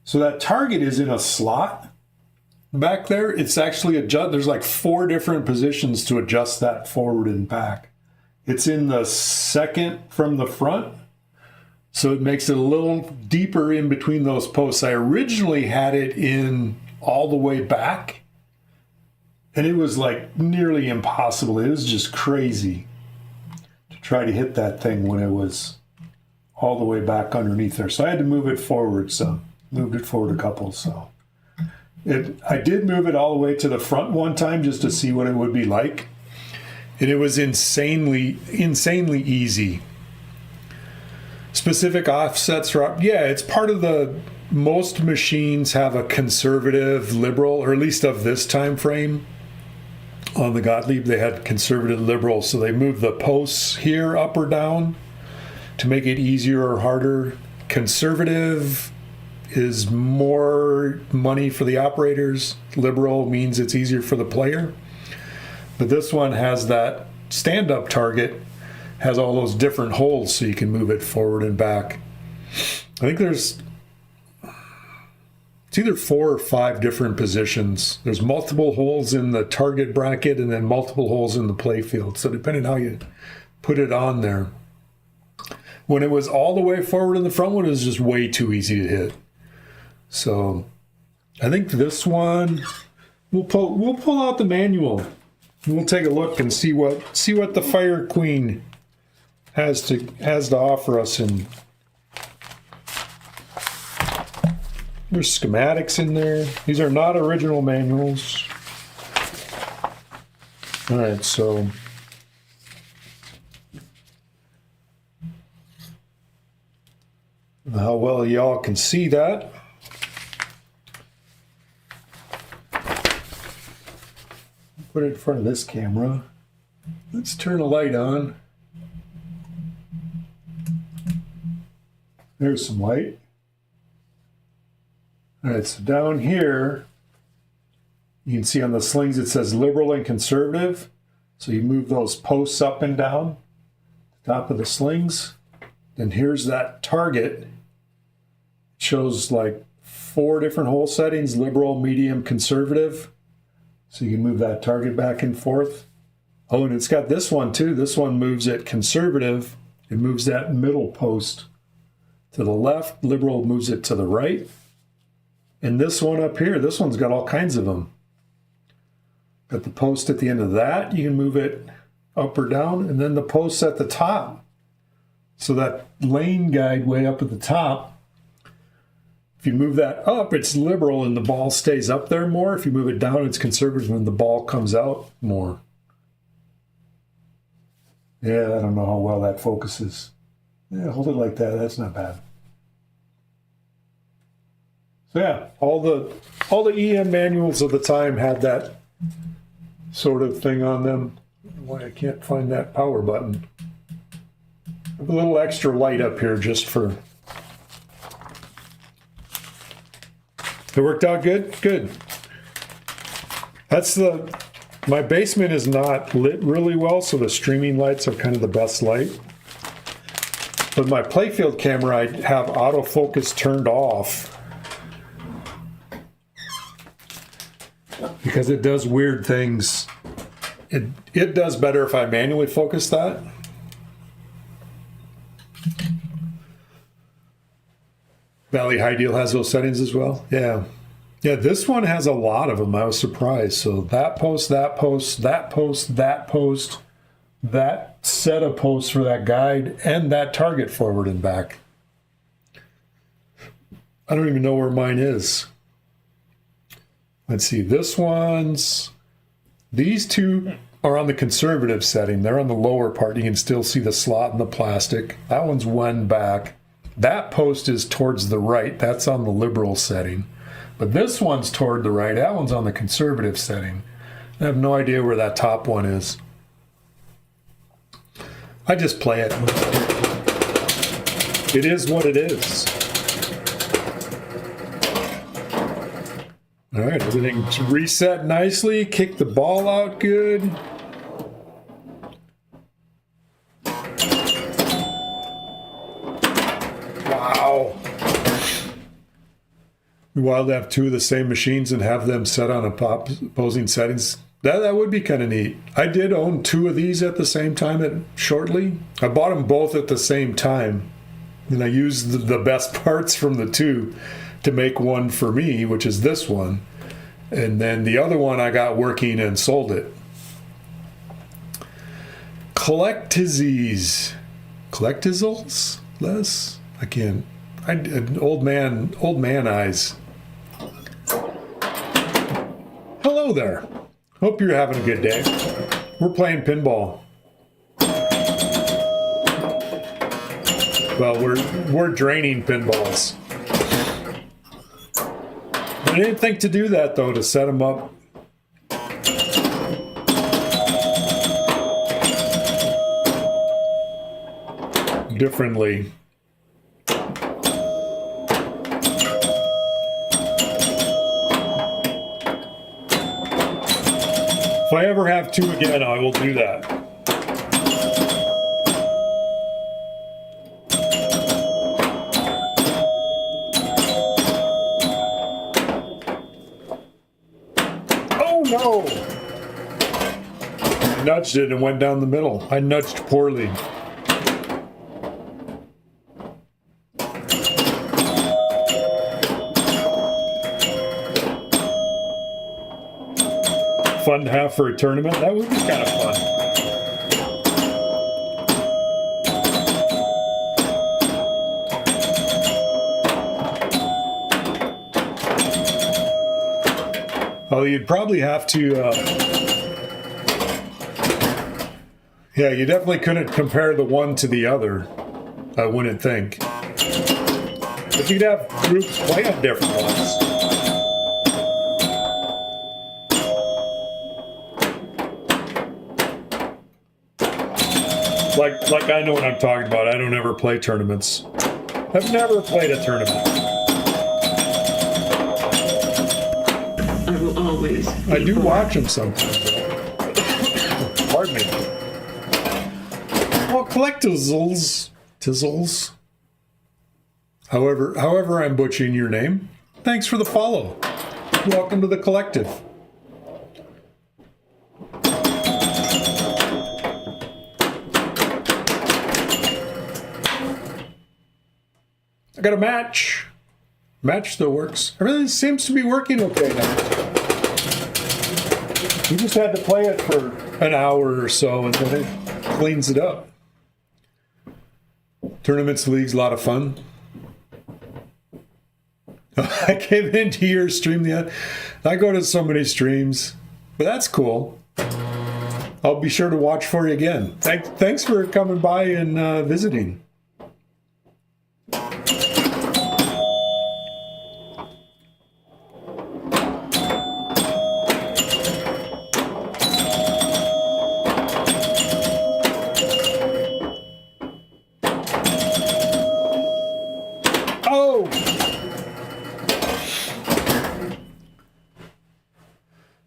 so that target is in a slot. Back there, it's actually there's like 4 different positions to adjust that forward and back. It's in the second from the front. So it makes it a little deeper in between those posts. I originally had it in all the way back, and it was like nearly impossible. It was just crazy to try to hit that thing when it was all the way back underneath there. So I had to move it forward. So moved it forward a couple. So I did move it all the way to the front one time just to see what it would be like, and it was insanely easy. Specific offsets are up. Yeah, it's part of most machines have a conservative liberal, or at least of this time frame. On the Gottlieb, they had conservative liberal, so they moved the posts here up or down to make it easier or harder. Conservative is more money for the operators. Liberal means it's easier for the player. But this one has that stand-up target, has all those different holes so you can move it forward and back. I think it's either 4 or 5 different positions. There's multiple holes in the target bracket and then multiple holes in the play field. So depending how you put it on there. When it was all the way forward in the front one, it was just way too easy to hit. So I think this one, we'll pull out the manual. We'll take a look and see what the Fire Queen has to offer us. And there's schematics in there. These are not original manuals. All right, so how well y'all can see that. Put it in front of this camera. Let's turn a light on. There's some light. All right, so down here, you can see on the slings it says liberal and conservative. So you move those posts up and down, top of the slings. And here's that target. It shows like 4 different hole settings, liberal, medium, conservative. So you can move that target back and forth. Oh, and it's got this one too. This one moves it conservative. It moves that middle post to the left. Liberal moves it to the right. And this one up here, this one's got all kinds of them. Got the post at the end of that. You can move it up or down. And then the posts at the top. So that lane guide way up at the top, if you move that up, it's liberal and the ball stays up there more. If you move it down, it's conservative and the ball comes out more. Yeah, I don't know how well that focuses. Yeah, hold it like that. That's not bad. So yeah, all the EM manuals of the time had that sort of thing on them. I don't know why I can't find that power button. A little extra light up here just for... It worked out good? Good. That's the... My basement is not lit really well, so the streaming lights are kind of the best light. But my playfield camera, I have autofocus turned off. Because it does weird things. It does better if I manually focus that. Valley High Deal has those settings as well. Yeah. Yeah, this one has a lot of them. I was surprised. So that post, that post, that post, that post, that set of posts for that guide, and that target forward and back. I don't even know where mine is. Let's see, this one's, these two are on the conservative setting. They're on the lower part. You can still see the slot in the plastic. That one's one back. That post is towards the right. That's on the liberal setting. But this one's toward the right. That one's on the conservative setting. I have no idea where that top one is. I just play it. It is what it is. All right, everything's reset nicely. Kick the ball out good. Wow. Wild to have 2 of the same machines and have them set on opposing settings. That would be kind of neat. I did own 2 of these at the same time shortly. I bought them both at the same time. And I used the best parts from the 2 to make one for me, which is this one. And then the other one I got working and sold it. Collectizes. Collectizals? Less? I can't. Old man eyes. Hello there. Hope you're having a good day. We're playing pinball. Well, we're draining pinballs. I didn't think to do that though, to set them up. Differently. If I ever have 2 again, I will do that. Oh no! I nudged it and went down the middle. I nudged poorly. Fun to have for a tournament. That would be kind of fun. Oh, you'd probably have to. Yeah, you definitely couldn't compare the one to the other. I wouldn't think. But you'd have groups play on different ones. Like I know what I'm talking about. I don't ever play tournaments. I've never played a tournament. I will always. I do watch them sometimes. Pardon me. Well, collectibles, tizzles. However I'm butchering your name, thanks for the follow. Welcome to the collective. I got a match. Match still works. Everything seems to be working okay now. You just had to play it for an hour or so and then it cleans it up. Tournaments, leagues, a lot of fun. I came into your stream I go to so many streams, but that's cool. I'll be sure to watch for you again. Thanks for coming by and visiting.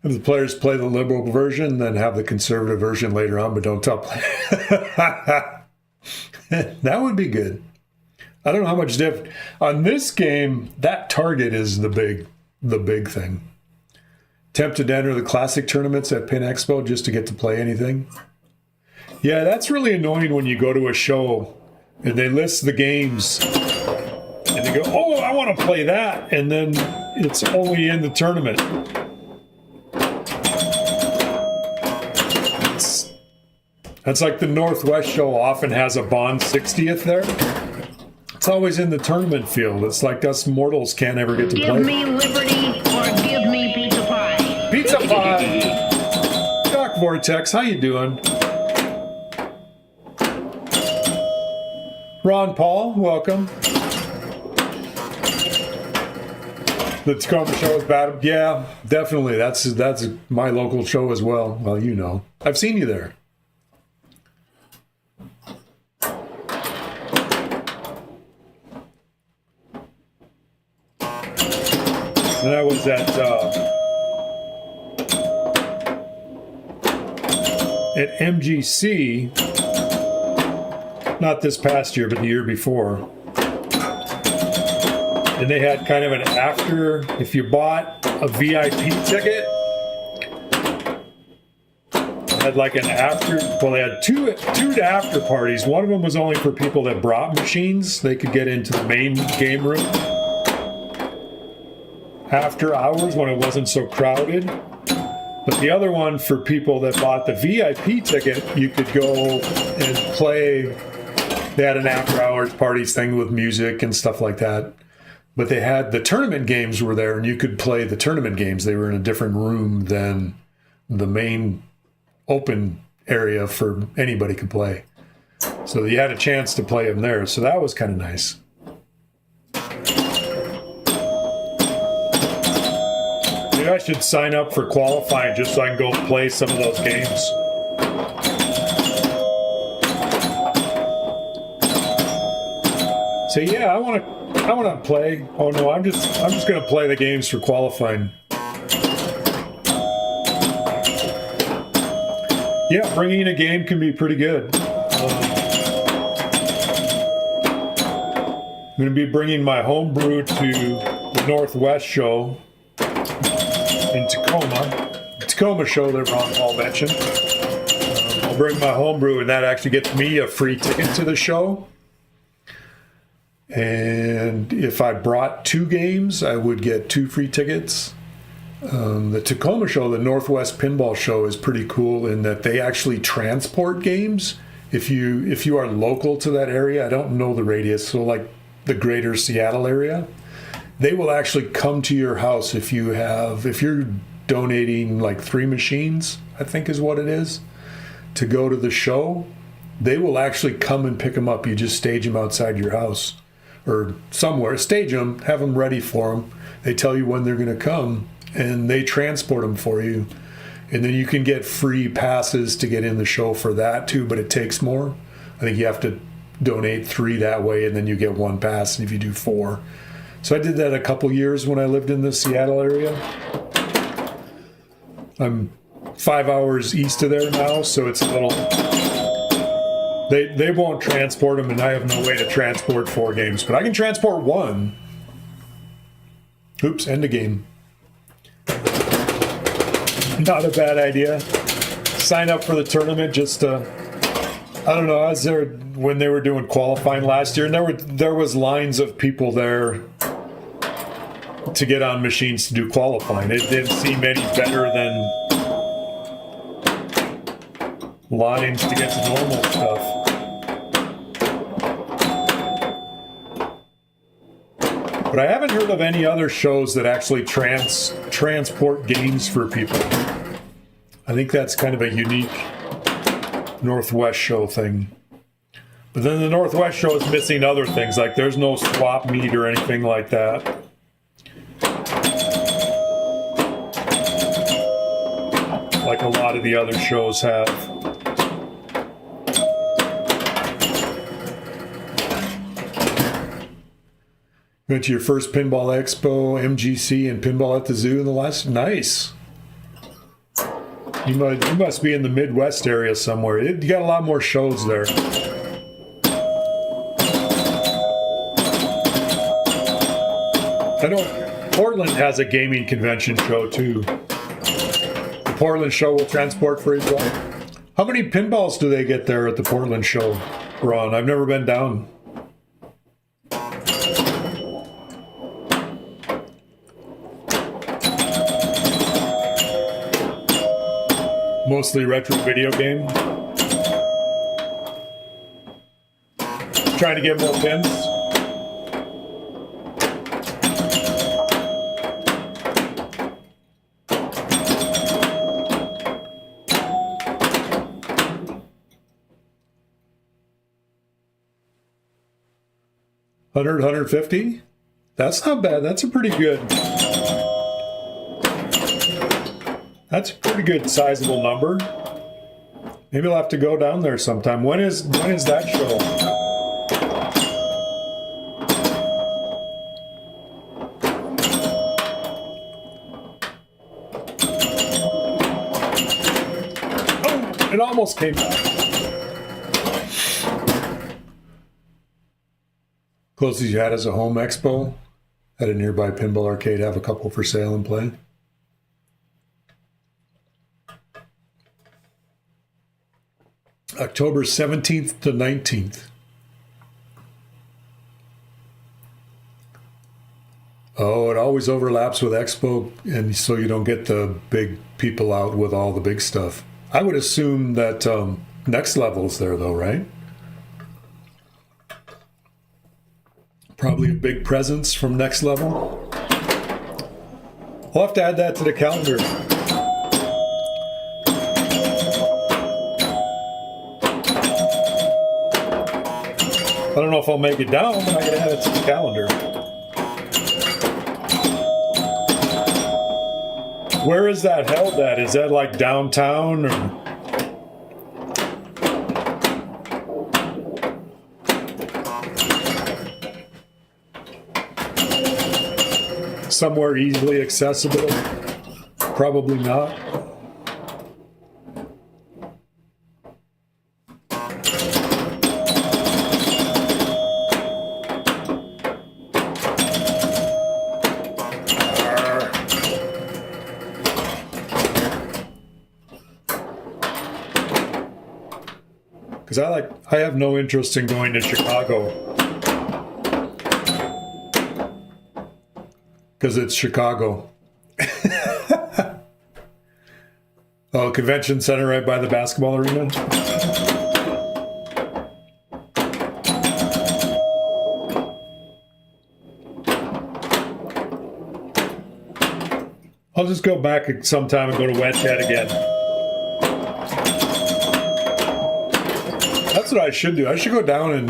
Have the players play the liberal version, then have the conservative version later on, but don't tell that would be good. I don't know how much different. On this game, that target is the big thing. Tempted to enter the classic tournaments at Pin Expo just to get to play anything. Yeah, that's really annoying when you go to a show and they list the games and they go, oh, I want to play that. And then it's only in the tournament. That's like the Northwest show often has a Bond 60th there. It's always in the tournament field. It's like us mortals can't ever get to play. Give me liberty or give me pizza pie. Pizza pie! Doc Vortex, how you doing? Ron Paul, welcome. The Tacoma show is bad. Yeah, definitely. That's my local show as well. Well, you know. I've seen you there. And I was at MGC, not this past year, but the year before. And they had kind of an after, if you bought a VIP ticket, had like an after, well, they had two after parties. One of them was only for people that brought machines. They could get into the main game room after hours when it wasn't so crowded. But the other one for people that bought the VIP ticket, you could go and play. They had an after hours parties thing with music and stuff like that. But they had the tournament games were there and you could play the tournament games. They were in a different room than the main open area for anybody could play. So you had a chance to play them there. So that was kind of nice. Maybe I should sign up for qualifying just so I can go play some of those games. So yeah, I want to play. Oh no, I'm just going to play the games for qualifying. Yeah, bringing a game can be pretty good. I'm going to be bringing my homebrew to the Northwest show in Tacoma show that Ron Paul mentioned. I'll bring my homebrew, and that actually gets me a free ticket to the show. And if I brought 2 games, I would get 2 free tickets. The Tacoma show, the Northwest Pinball show, is pretty cool in that they actually transport games. If you are local to that area, I don't know the radius, so like the greater Seattle area, they will actually come to your house if you're donating like 3 machines, I think is what it is, to go to the show. They will actually come and pick them up. You just stage them outside your house or somewhere. Stage them, have them ready for them. They tell you when they're going to come, and they transport them for you. And then you can get free passes to get in the show for that too, but it takes more. I think you have to donate 3 that way, and then you get 1 pass, and if you do 4. So I did that a couple years when I lived in the Seattle area. I'm 5 hours east of there now, so it's a little... They won't transport them, and I have no way to transport 4 games, but I can transport 1. Oops, end the game. Not a bad idea. Sign up for the tournament just to... I don't know, I was there when they were doing qualifying last year, and there was lines of people there to get on machines to do qualifying. It didn't seem any better than lines to get to normal stuff. But I haven't heard of any other shows that actually transport games for people. I think that's kind of a unique Northwest show thing. But then the Northwest show is missing other things, like there's no swap meet or anything like that. Like a lot of the other shows have. Went to your first Pinball Expo, MGC, and Pinball at the Zoo in the last... Nice. You must be in the Midwest area somewhere. You got a lot more shows there. I know Portland has a gaming convention show too. The Portland show will transport for as well. How many pinballs do they get there at the Portland show, Ron? I've never been down. Mostly retro video game. Trying to get more pins. $150? That's not bad. That's a pretty good. That's a pretty good sizable number. Maybe I'll have to go down there sometime. When is that show? Oh, it almost came back. Closest you had as a home expo? At a nearby pinball arcade, have a couple for sale and play? October 17th to 19th. Oh, it always overlaps with Expo, and so you don't get the big people out with all the big stuff. I would assume that Next Level's there, though, right? Probably a big presence from Next Level. I'll have to add that to the calendar. I don't know if I'll make it down, but I can add it to the calendar. Where is that held at? Is that like downtown or? Somewhere easily accessible? Probably not. Because I have no interest in going to Chicago. Because it's Chicago. Oh, convention center right by the basketball arena? I'll just go back sometime and go to Wet Cat again. That's what I should do. I should go down and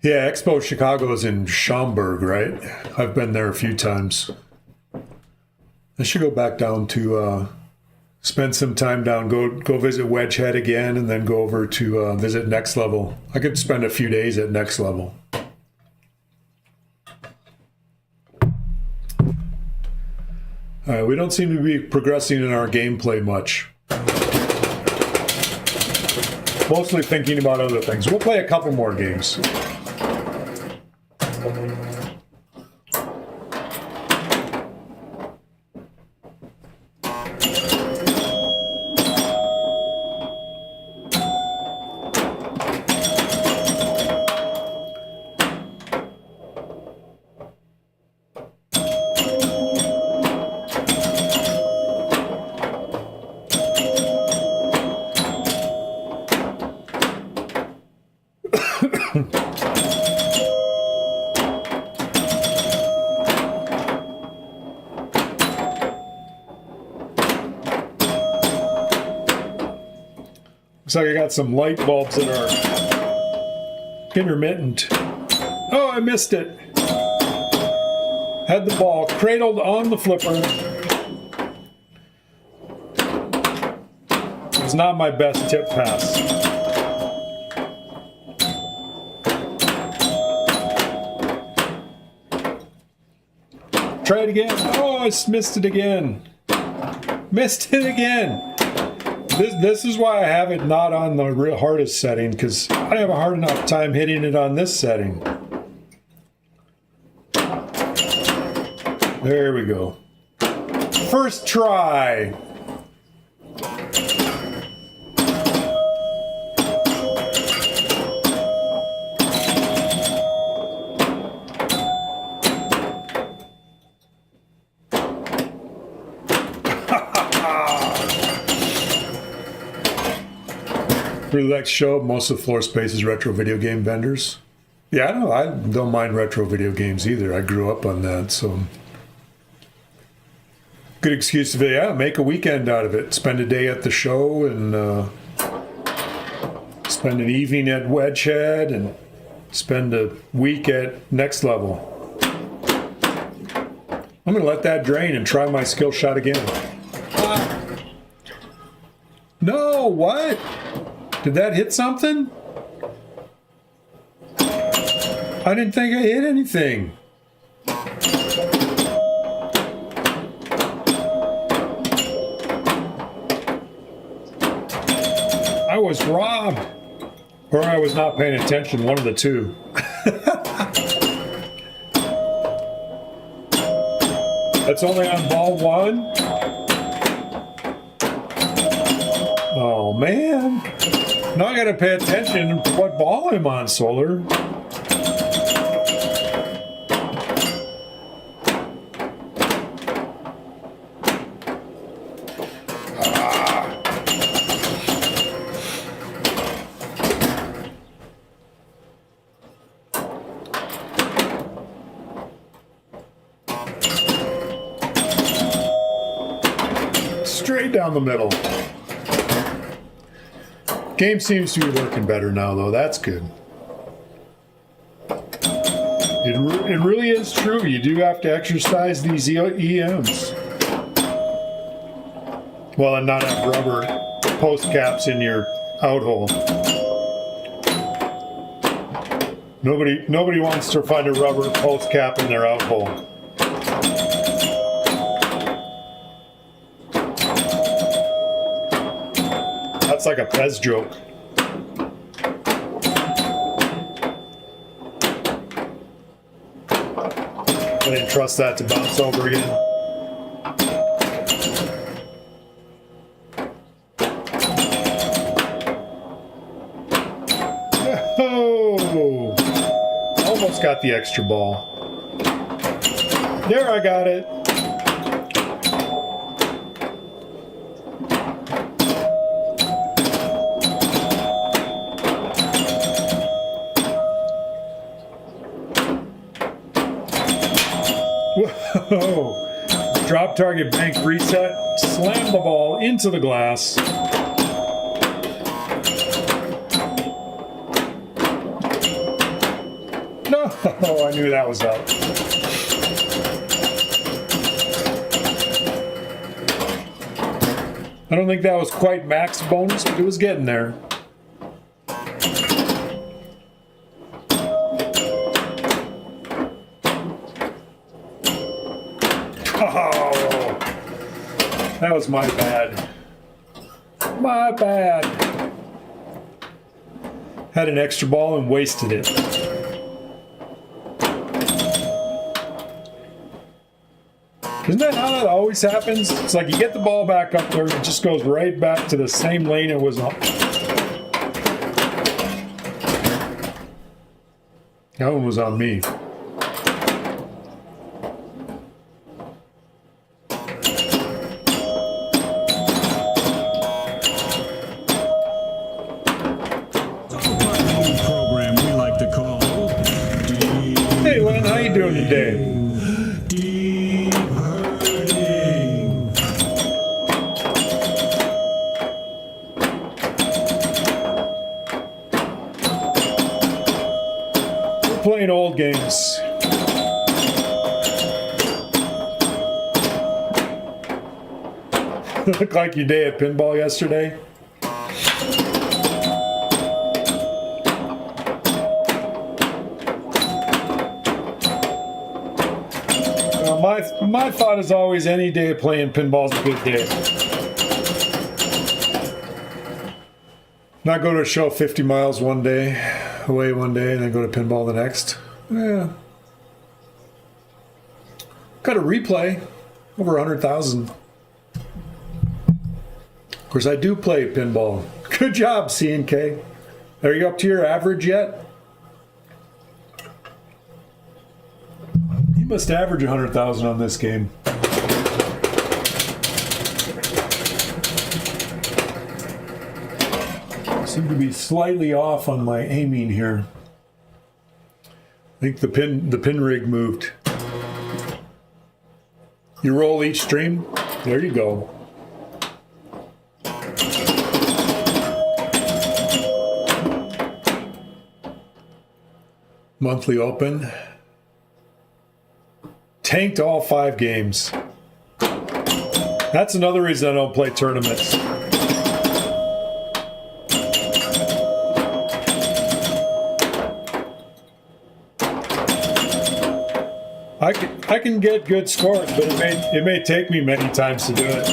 yeah, Expo Chicago is in Schaumburg, right? I've been there a few times. I should go back down to spend some time down, go visit Wedgehead again, and then go over to visit Next Level. I could spend a few days at Next Level. We don't seem to be progressing in our gameplay much. Mostly thinking about other things. We'll play a couple more games. Looks like I got some light bulbs that are intermittent. Oh, I missed it. Had the ball cradled on the flipper. It was not my best tip pass. Try it again. Oh, I missed it again. Missed it again. This is why I have it not on the real hardest setting, because I have a hard enough time hitting it on this setting. There we go. First try. Really like to show up most of the floor space is retro video game vendors. Yeah, I don't mind retro video games either. I grew up on that, so good excuse to make a weekend out of it. Spend a day at the show and spend an evening at Wedgehead and spend a week at Next Level. I'm gonna let that drain and try my skill shot again. No, what? Did that hit something? I didn't think I hit anything. I was robbed. Or I was not paying attention, one of the two. That's only on ball one? Oh, man. Now I gotta pay attention to what ball I'm on, Solar. Straight down the middle. Game seems to be working better now, though. That's good. It really is true. You do have to exercise these EMs. Well, and not have rubber post caps in your out hole. Nobody wants to find a rubber post cap in their out hole. That's like a Pez joke. I didn't trust that to bounce over again. Oh! Almost got the extra ball. There, I got it. Whoa! Drop target bank reset, slam the ball into the glass. No, I knew that was out. I don't think that was quite max bonus, but it was getting there. Oh, that was my bad. My bad. Had an extra ball and wasted it. Isn't that how that always happens? It's like you get the ball back up there and it just goes right back to the same lane it was on. That one was on me. Program we like to call Hey Len, how you doing today? Deep Hurting. We're playing old games. Looked like your day at pinball yesterday. My thought is always any day playing pinball's a good day. Not go to a show 50 miles one day, away one day, and then go to pinball the next. Yeah. Got a replay, over 100,000. Of course, I do play pinball. Good job, C&K. Are you up to your average yet? You must average 100,000 on this game. I seem to be slightly off on my aiming here. I think the pin rig moved. You roll each stream. There you go. Monthly open. Tanked all 5 games. That's another reason I don't play tournaments. I can get good scores, but it may take me many times to do it.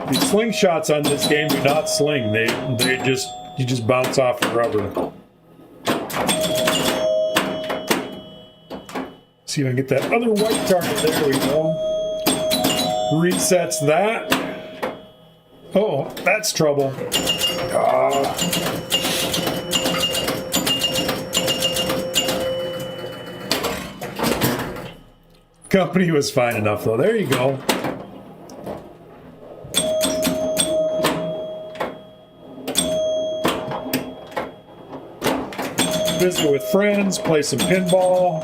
The slingshots on this game do not sling. You just bounce off the rubber. See if I can get that other white target. There we go. Resets that. Oh, that's trouble. Company was fine enough though. There you go. Visit with friends, play some pinball.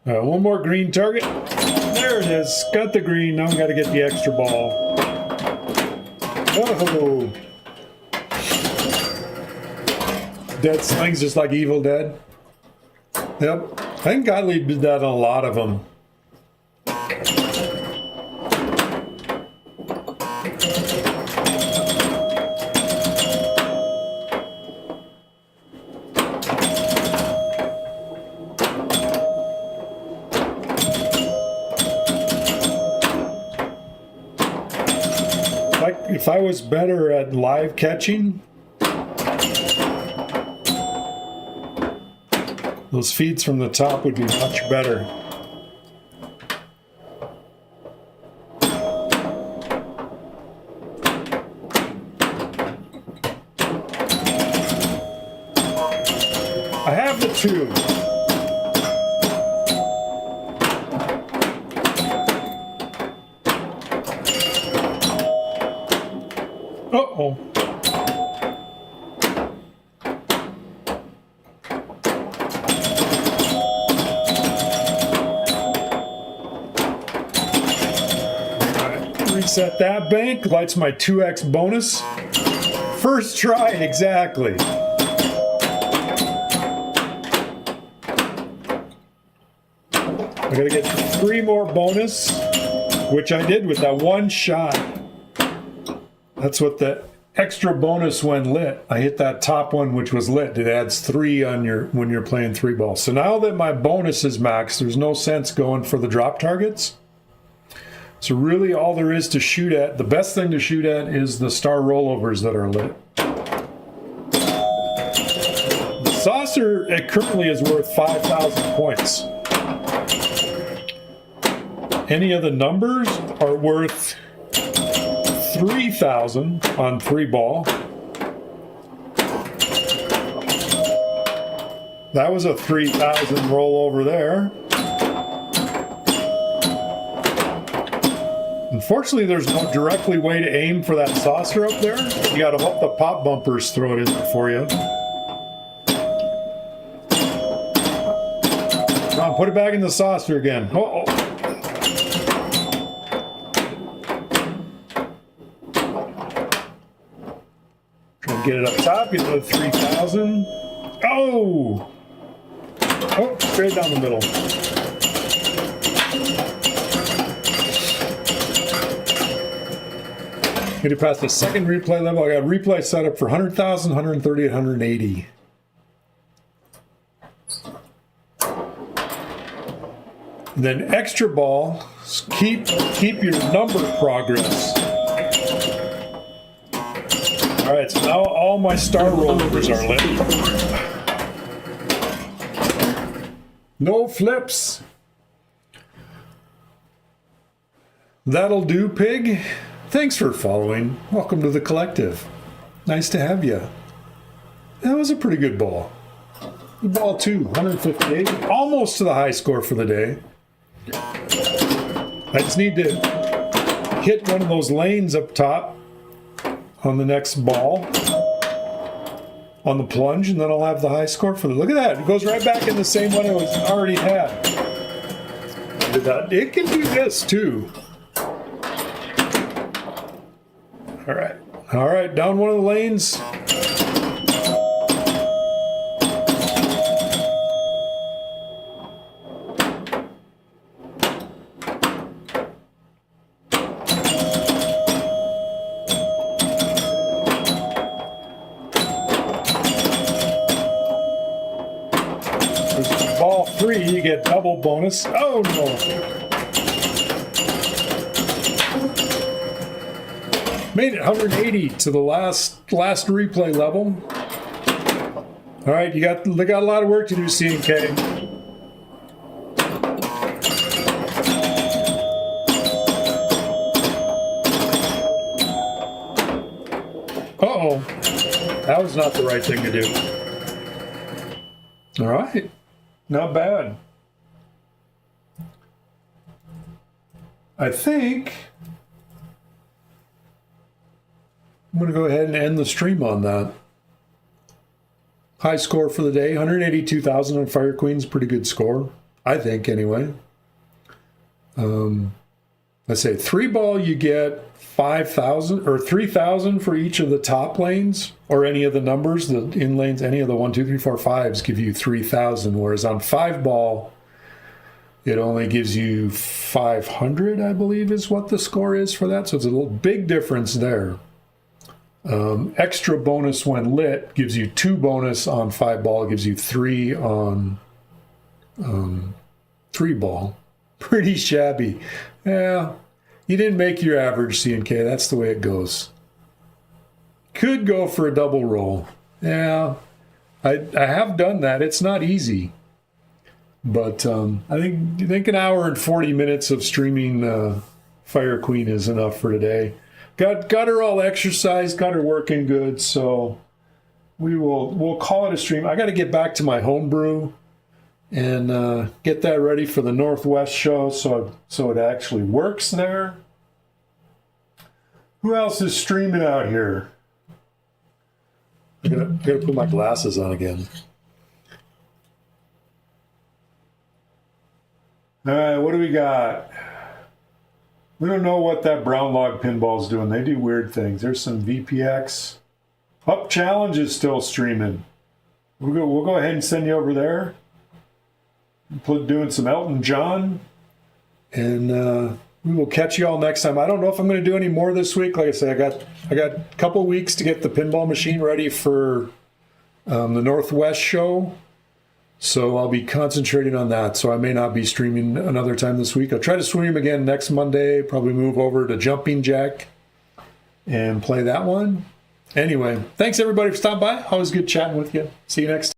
One more green target. There it is. Got the green. Now we got to get the extra ball. Oh. Dead slings just like Evil Dead. Yep. I think Gottlieb did that on a lot of them. If I was better at live catching, those feeds from the top would be much better. I have the 2. Uh-oh. Reset that bank, lights my 2x bonus. First try, exactly. I gotta get 3 more bonus, which I did with that one shot. That's what the extra bonus when lit. I hit that top one, which was lit. It adds 3 on when you're playing 3 ball. So now that my bonus is maxed, there's no sense going for the drop targets. So really all there is to shoot at, the best thing to shoot at is the star rollovers that are lit. The saucer, it currently is worth 5,000 points. Any of the numbers are worth 3,000 on 3 ball. That was a 3,000 rollover there. Unfortunately, there's no directly way to aim for that saucer up there. You got to hope the pop bumpers throw it in there for you. Come on, put it back in the saucer again. Uh-oh. Try and get it up top. Get another 3,000. Oh! Oh, straight down the middle. Get it past the second replay level. I got replay set up for 100,000, 130, 180. Then extra ball, keep your number progress. All right, so now all my star rollovers are lit. No flips. That'll do, pig. Thanks for following. Welcome to the collective. Nice to have you. That was a pretty good ball. Good ball too, 158. Almost to the high score for the day. I just need to hit one of those lanes up top on the next ball on the plunge, and then I'll have the high score for the. Look at that. It goes right back in the same one it was already had. It can do this too. All right, down one of the lanes. There's ball 3, you get double bonus. Oh no. Made it 180 to the last replay level. All right, they got a lot of work to do, C&K. Uh-oh, that was not the right thing to do. All right, not bad. I think I'm going to go ahead and end the stream on that. High score for the day, 182,000 on Fire Queen's pretty good score, I think, anyway. Let's say 3 ball, you get 5,000 or 3,000 for each of the top lanes, or any of the numbers, the in lanes, any of the 1, 2, 3, 4, 5s give you 3,000, whereas on 5 ball, it only gives you 500, I believe, is what the score is for that. So it's a little big difference there. Extra bonus when lit gives you 2 bonus on 5 ball, gives you 3 on 3 ball. Pretty shabby. Yeah, you didn't make your average, C&K. That's the way it goes. Could go for a double roll. Yeah, I have done that. It's not easy. But I think an hour and 40 minutes of streaming Fire Queen is enough for today. Got her all exercised, got her working good, so we'll call it a stream. I got to get back to my homebrew and get that ready for the Northwest show, so it actually works there. Who else is streaming out here? I gotta put my glasses on again. All right, what do we got? We don't know what that brown log pinball's doing. They do weird things. There's some VPX. Up Challenge is still streaming. We'll go ahead and send you over there. Doing some Elton John. And we will catch you all next time. I don't know if I'm going to do any more this week. Like I say, I got a couple weeks to get the pinball machine ready for the Northwest show. So I'll be concentrating on that. So I may not be streaming another time this week. I'll try to stream again next Monday. Probably move over to Jumping Jack and play that one. Anyway, thanks everybody for stopping by. Always good chatting with you. See you next time.